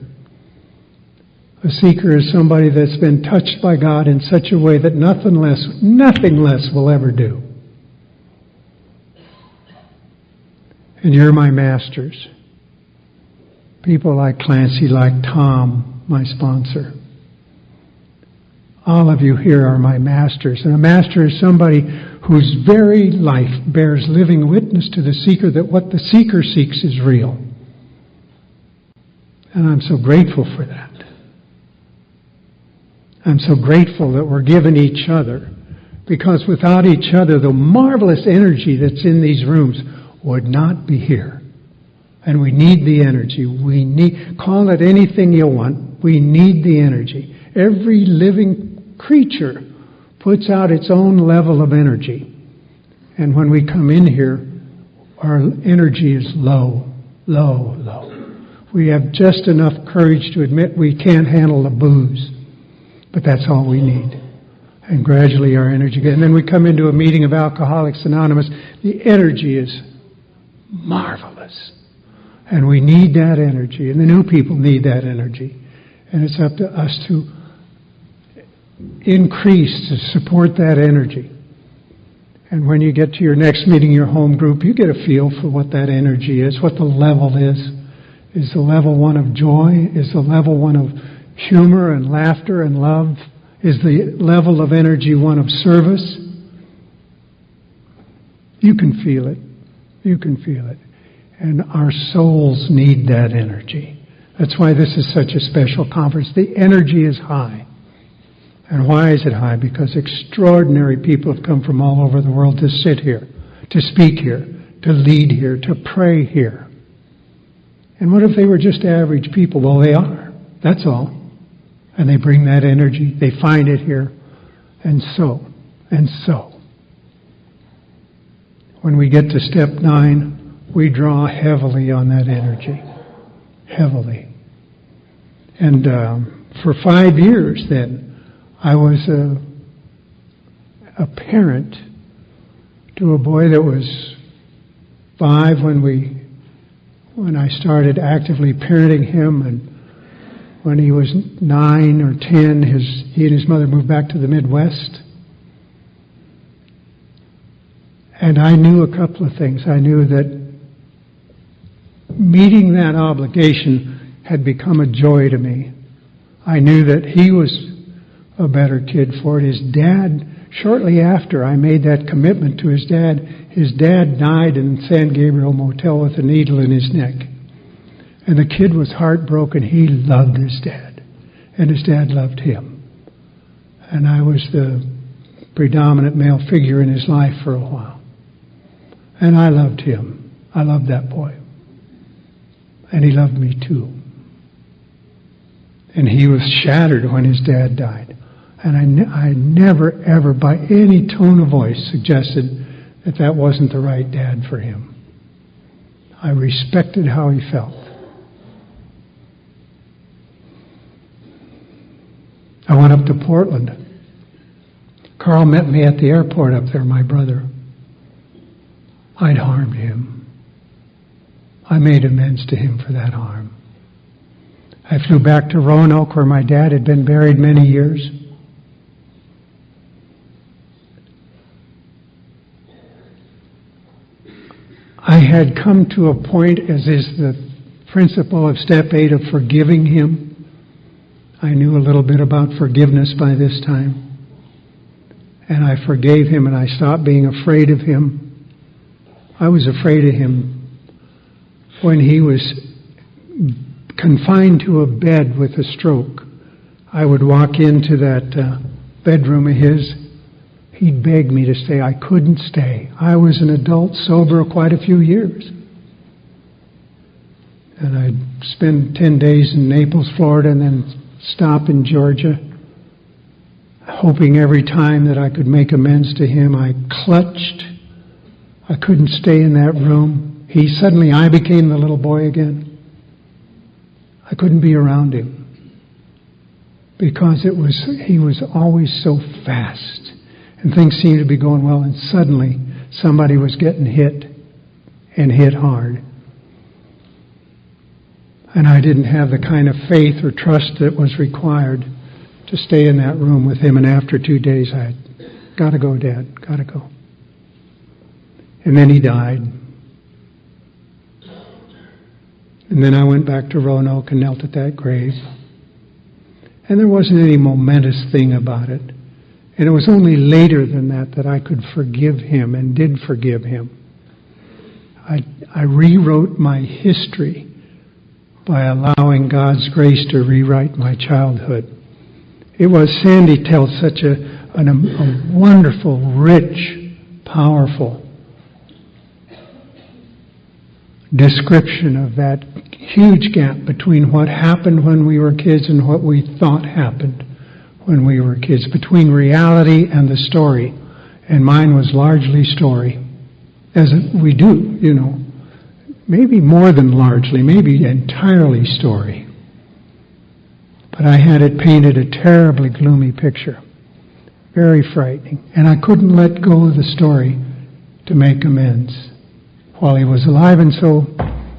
A seeker is somebody that's been touched by God in such a way that nothing less will ever do. And you're my masters. People like Clancy, like Tom, my sponsor. All of you here are my masters. And a master is somebody whose very life bears living witness to the seeker that what the seeker seeks is real. And I'm so grateful for that. I'm so grateful that we're given each other, because without each other, the marvelous energy that's in these rooms would not be here. And we need the energy. Call it anything you want. We need the energy. Every living creature puts out its own level of energy. And when we come in here, our energy is low, low, low. We have just enough courage to admit we can't handle the booze. But that's all we need. And gradually our energy gets. And then we come into a meeting of Alcoholics Anonymous. The energy is marvelous. And we need that energy. And the new people need that energy. And it's up to us to increase, to support that energy. And when you get to your next meeting, your home group, you get a feel for what that energy is, what the level is. Is the level one of joy? Is the level one of humor and laughter and love? Is the level of energy one of service? You can feel it. You can feel it. And our souls need that energy. That's why this is such a special conference. The energy is high. And why is it high? Because extraordinary people have come from all over the world to sit here, to speak here, to lead here, to pray here. And what if they were just average people? Well, they are. That's all. And they bring that energy. They find it here. And so. When we get to step 9, we draw heavily on that energy. Heavily. And for 5 years then, I was a parent to a boy that was 5 when I started actively parenting him, and when he was 9 or 10, he and his mother moved back to the Midwest. And I knew a couple of things. I knew that meeting that obligation had become a joy to me. I knew that he was a better kid for it. His dad, shortly after I made that commitment to his dad died in San Gabriel Motel with a needle in his neck. And the kid was heartbroken. He loved his dad. And his dad loved him. And I was the predominant male figure in his life for a while. And I loved him. I loved that boy. And he loved me too. And he was shattered when his dad died. And I never, ever, by any tone of voice, suggested that wasn't the right dad for him. I respected how he felt. I went up to Portland. Carl met me at the airport up there, my brother. I'd harmed him. I made amends to him for that harm. I flew back to Roanoke, where my dad had been buried many years. I had come to a point, as is the principle of step 8, of forgiving him. I knew a little bit about forgiveness by this time. And I forgave him, and I stopped being afraid of him. I was afraid of him when he was confined to a bed with a stroke. I would walk into that bedroom of his. He'd beg me to stay. I couldn't stay. I was an adult, sober quite a few years. And I'd spend 10 days in Naples, Florida, and then stop in Georgia, hoping every time that I could make amends to him. I clutched. I couldn't stay in that room. I became the little boy again. I couldn't be around him because he was always so fast. And things seemed to be going well, and suddenly somebody was getting hit, and hit hard. And I didn't have the kind of faith or trust that was required to stay in that room with him. And after 2 days, I got to go, Dad, got to go. And then he died. And then I went back to Roanoke and knelt at that grave. And there wasn't any momentous thing about it. And it was only later than that I could forgive him and did forgive him. I rewrote my history by allowing God's grace to rewrite my childhood. It was, Sandy tells such a wonderful, rich, powerful description of that huge gap between what happened when we were kids and what we thought happened when we were kids, between reality and the story. And mine was largely story, as we do, maybe more than largely, maybe entirely story. But I had it painted a terribly gloomy picture, very frightening. And I couldn't let go of the story to make amends while he was alive. And so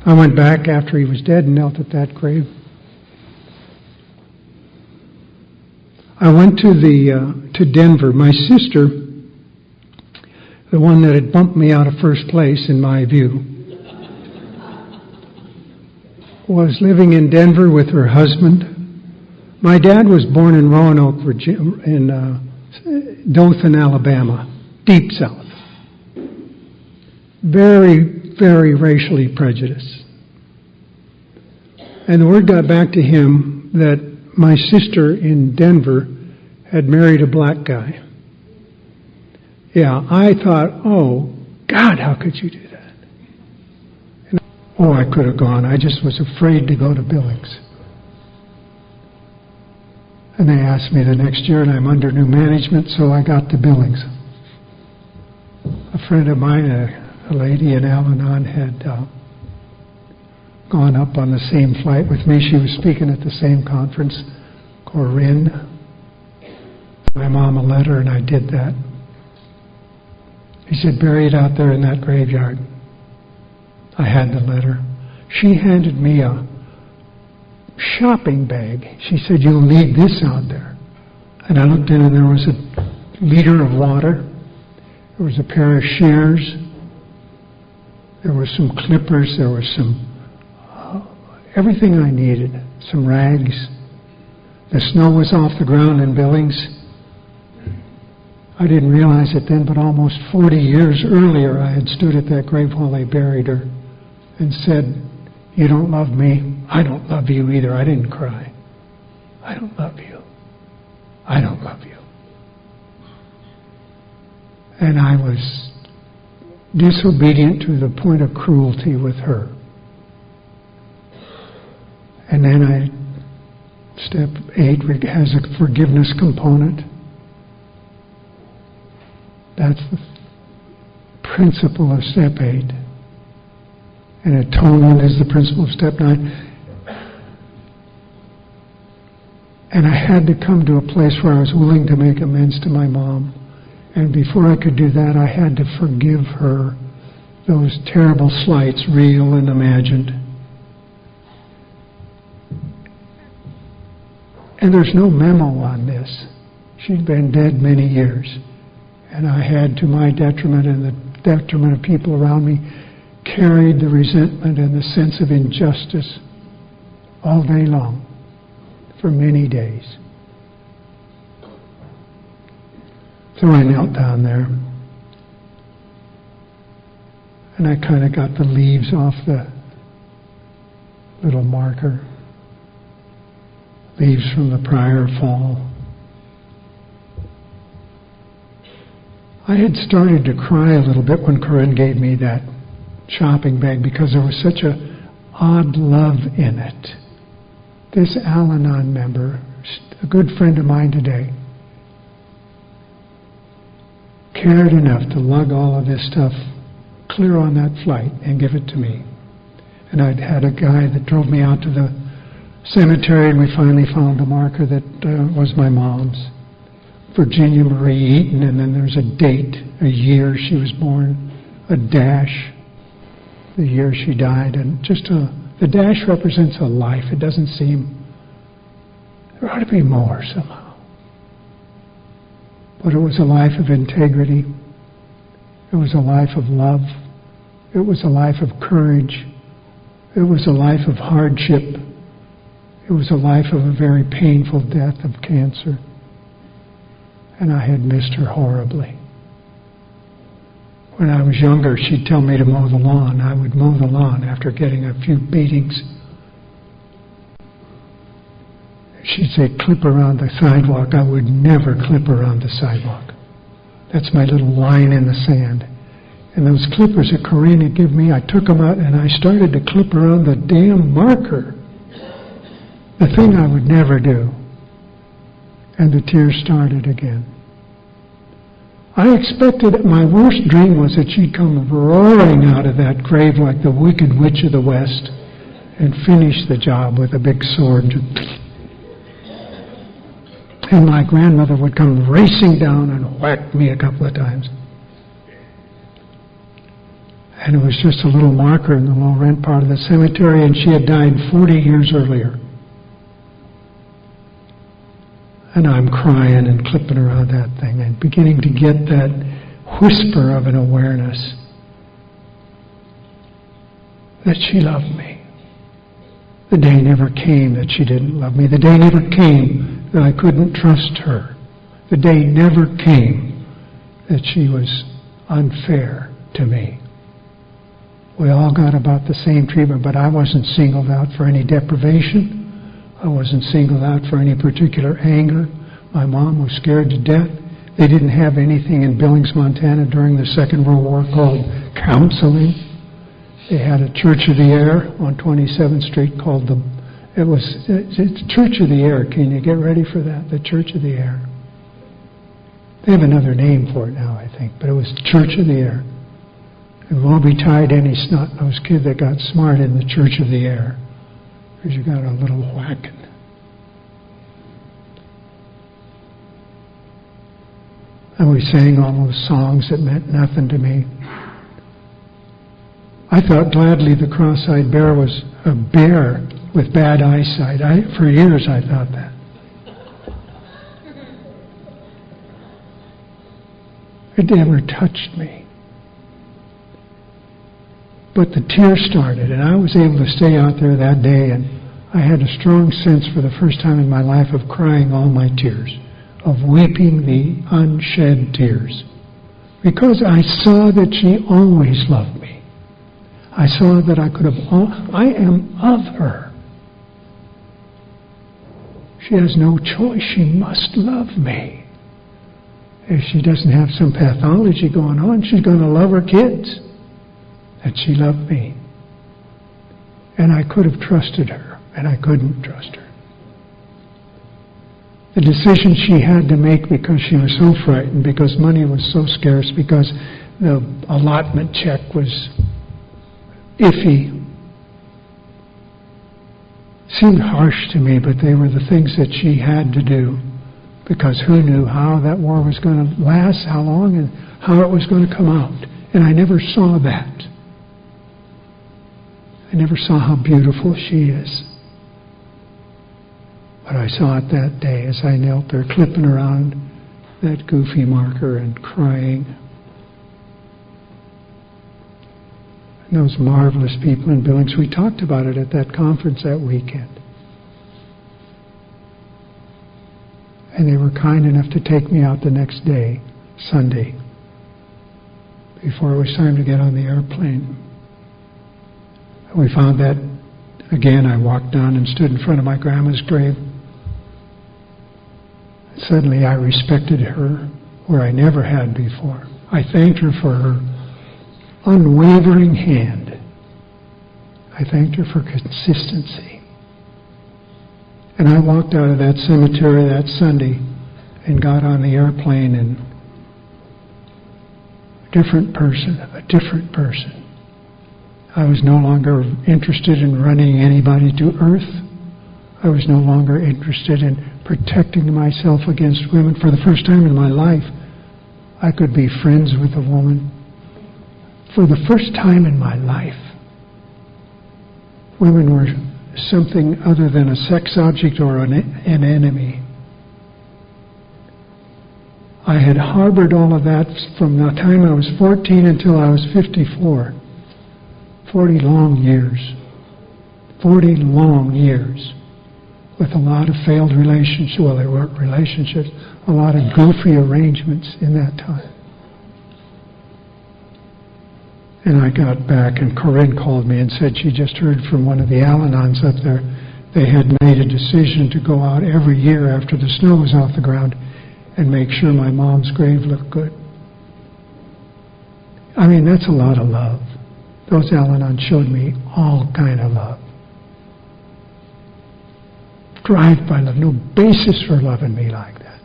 I went back after he was dead and knelt at that grave. I went to Denver. My sister, the one that had bumped me out of first place in my view, was living in Denver with her husband. My dad was born in Roanoke, Virginia, in Dothan, Alabama, deep south. Very, very racially prejudiced. And the word got back to him that my sister in Denver had married a black guy. Yeah, I thought, oh, God, how could you do that? And, I could have gone. I just was afraid to go to Billings. And they asked me the next year, and I'm under new management, so I got to Billings. A friend of mine, a lady in Al-Anon, had gone up on the same flight with me. She was speaking at the same conference, Corinne. My mom a letter, and I did that. He said, bury it out there in that graveyard. I had the letter. She handed me a shopping bag. She said, you'll need this out there. And I looked in, and there was a liter of water. There was a pair of shears. There were some clippers. There was some everything I needed. Some rags. The snow was off the ground in Billings. I didn't realize it then, but almost 40 years earlier I had stood at that grave while they buried her and said, you don't love me, I don't love you either. I didn't cry. I don't love you. I don't love you. And I was disobedient to the point of cruelty with her. And then Step 8 has a forgiveness component. That's the principle of Step 8. And atonement is the principle of Step 9. And I had to come to a place where I was willing to make amends to my mom. And before I could do that, I had to forgive her those terrible slights, real and imagined. And there's no memo on this. She'd been dead many years. And I had, to my detriment and the detriment of people around me, carried the resentment and the sense of injustice all day long for many days. So I knelt down there, and I kind of got the leaves off the little marker, leaves from the prior fall. I had started to cry a little bit when Corinne gave me that shopping bag because there was such a odd love in it. This Al-Anon member, a good friend of mine today, cared enough to lug all of this stuff clear on that flight and give it to me. And I'd had a guy that drove me out to the cemetery, and we finally found a marker that was my mom's, Virginia Marie Eaton, and then there's a date, a year she was born, a dash, the year she died, and just the dash represents a life. It doesn't seem, there ought to be more somehow. But it was a life of integrity. It was a life of love. It was a life of courage. It was a life of hardship. It was a life of a very painful death of cancer. And I had missed her horribly. When I was younger, she'd tell me to mow the lawn. I would mow the lawn after getting a few beatings. She'd say, clip around the sidewalk. I would never clip around the sidewalk. That's my little line in the sand. And those clippers that Corinne had given me, I took them out and I started to clip around the damn marker. The thing I would never do. And the tears started again. I expected, my worst dream was that she'd come roaring out of that grave like the Wicked Witch of the West and finish the job with a big sword. And my grandmother would come racing down and whack me a couple of times. And it was just a little marker in the low rent part of the cemetery, and she had died 40 years earlier. And I'm crying and clipping around that thing and beginning to get that whisper of an awareness that she loved me. The day never came that she didn't love me. The day never came that I couldn't trust her. The day never came that she was unfair to me. We all got about the same treatment, but I wasn't singled out for any deprivation. I wasn't singled out for any particular anger. My mom was scared to death. They didn't have anything in Billings, Montana during the Second World War called counseling. They had a Church of the Air on 27th Street called it's Church of the Air. Can you get ready for that? The Church of the Air. They have another name for it now, I think, but it was Church of the Air. And woe betide any snot-nosed kid that got smart in the Church of the Air, because you got a little whacking. And we sang all those songs that meant nothing to me. I thought gladly the cross-eyed bear was a bear with bad eyesight. For years I thought that. It never touched me. But the tears started, and I was able to stay out there that day, and I had a strong sense for the first time in my life of crying all my tears, of weeping the unshed tears, because I saw that she always loved me. I saw that I am of her. She has no choice. She must love me. If she doesn't have some pathology going on, she's going to love her kids. That she loved me. And I could have trusted her, and I couldn't trust her. The decision she had to make because she was so frightened, because money was so scarce, because the allotment check was iffy, seemed harsh to me, but they were the things that she had to do, because who knew how that war was going to last, how long, and how it was going to come out. And I never saw that. I never saw how beautiful she is. But I saw it that day as I knelt there clipping around that goofy marker and crying. And those marvelous people in Billings, we talked about it at that conference that weekend. And they were kind enough to take me out the next day, Sunday, before it was time to get on the airplane. We found that, again, I walked down and stood in front of my grandma's grave. Suddenly I respected her where I never had before. I thanked her for her unwavering hand. I thanked her for consistency. And I walked out of that cemetery that Sunday and got on the airplane, and a different person. I was no longer interested in running anybody to earth. I was no longer interested in protecting myself against women. For the first time in my life, I could be friends with a woman. For the first time in my life, women were something other than a sex object or an enemy. I had harbored all of that from the time I was 14 until I was 54. 40 long years. 40 long years. with a lot of failed relationships. Well, they weren't relationships, a lot of goofy arrangements in that time. And I got back, and Corinne called me and said she just heard from one of the Al-Anons up there. They had made a decision to go out every year after the snow was off the ground and make sure my mom's grave looked good. I mean, that's a lot of love. Those Al-Anons showed me all kind of love. Drive-by love, no basis for loving me like that.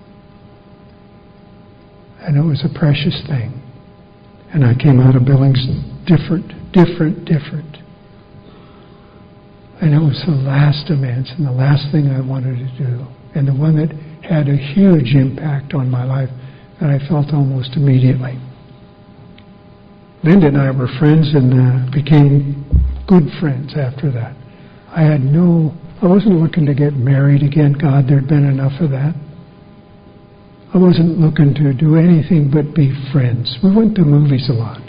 And it was a precious thing. And I came out of Billings different. And it was the last amends and the last thing I wanted to do. And the one that had a huge impact on my life that I felt almost immediately. Linda and I were friends and became good friends after that. I wasn't looking to get married again. God, there'd been enough of that. I wasn't looking to do anything but be friends. We went to movies a lot.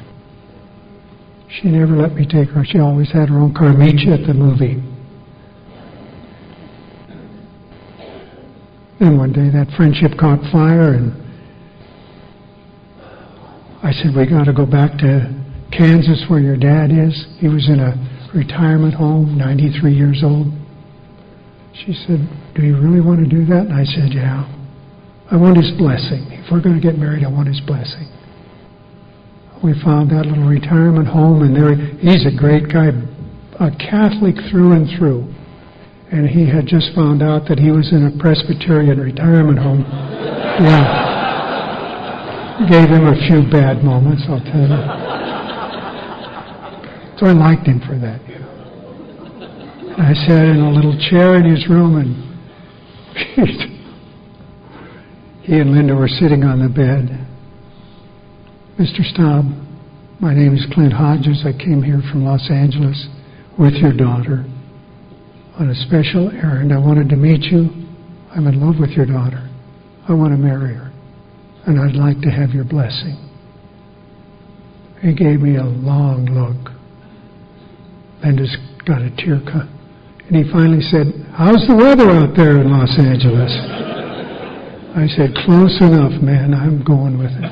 She never let me take her. She always had her own car, meet you at the movie. Then one day that friendship caught fire, and I said, we got to go back to Kansas where your dad is. He was in a retirement home, 93 years old. She said, do you really want to do that? And I said, yeah. I want his blessing. If we're going to get married, I want his blessing. We found that little retirement home, and he's a great guy, a Catholic through and through. And he had just found out that he was in a Presbyterian retirement home. Yeah. Gave him a few bad moments, I'll tell you. So I liked him for that. I sat in a little chair in his room, and he and Linda were sitting on the bed. Mr. Staub, my name is Clint Hodges. I came here from Los Angeles with your daughter on a special errand. I wanted to meet you. I'm in love with your daughter. I want to marry her, and I'd like to have your blessing. He gave me a long look. Linda's got a tear cut. And he finally said, how's the weather out there in Los Angeles? I said, close enough, man. I'm going with it.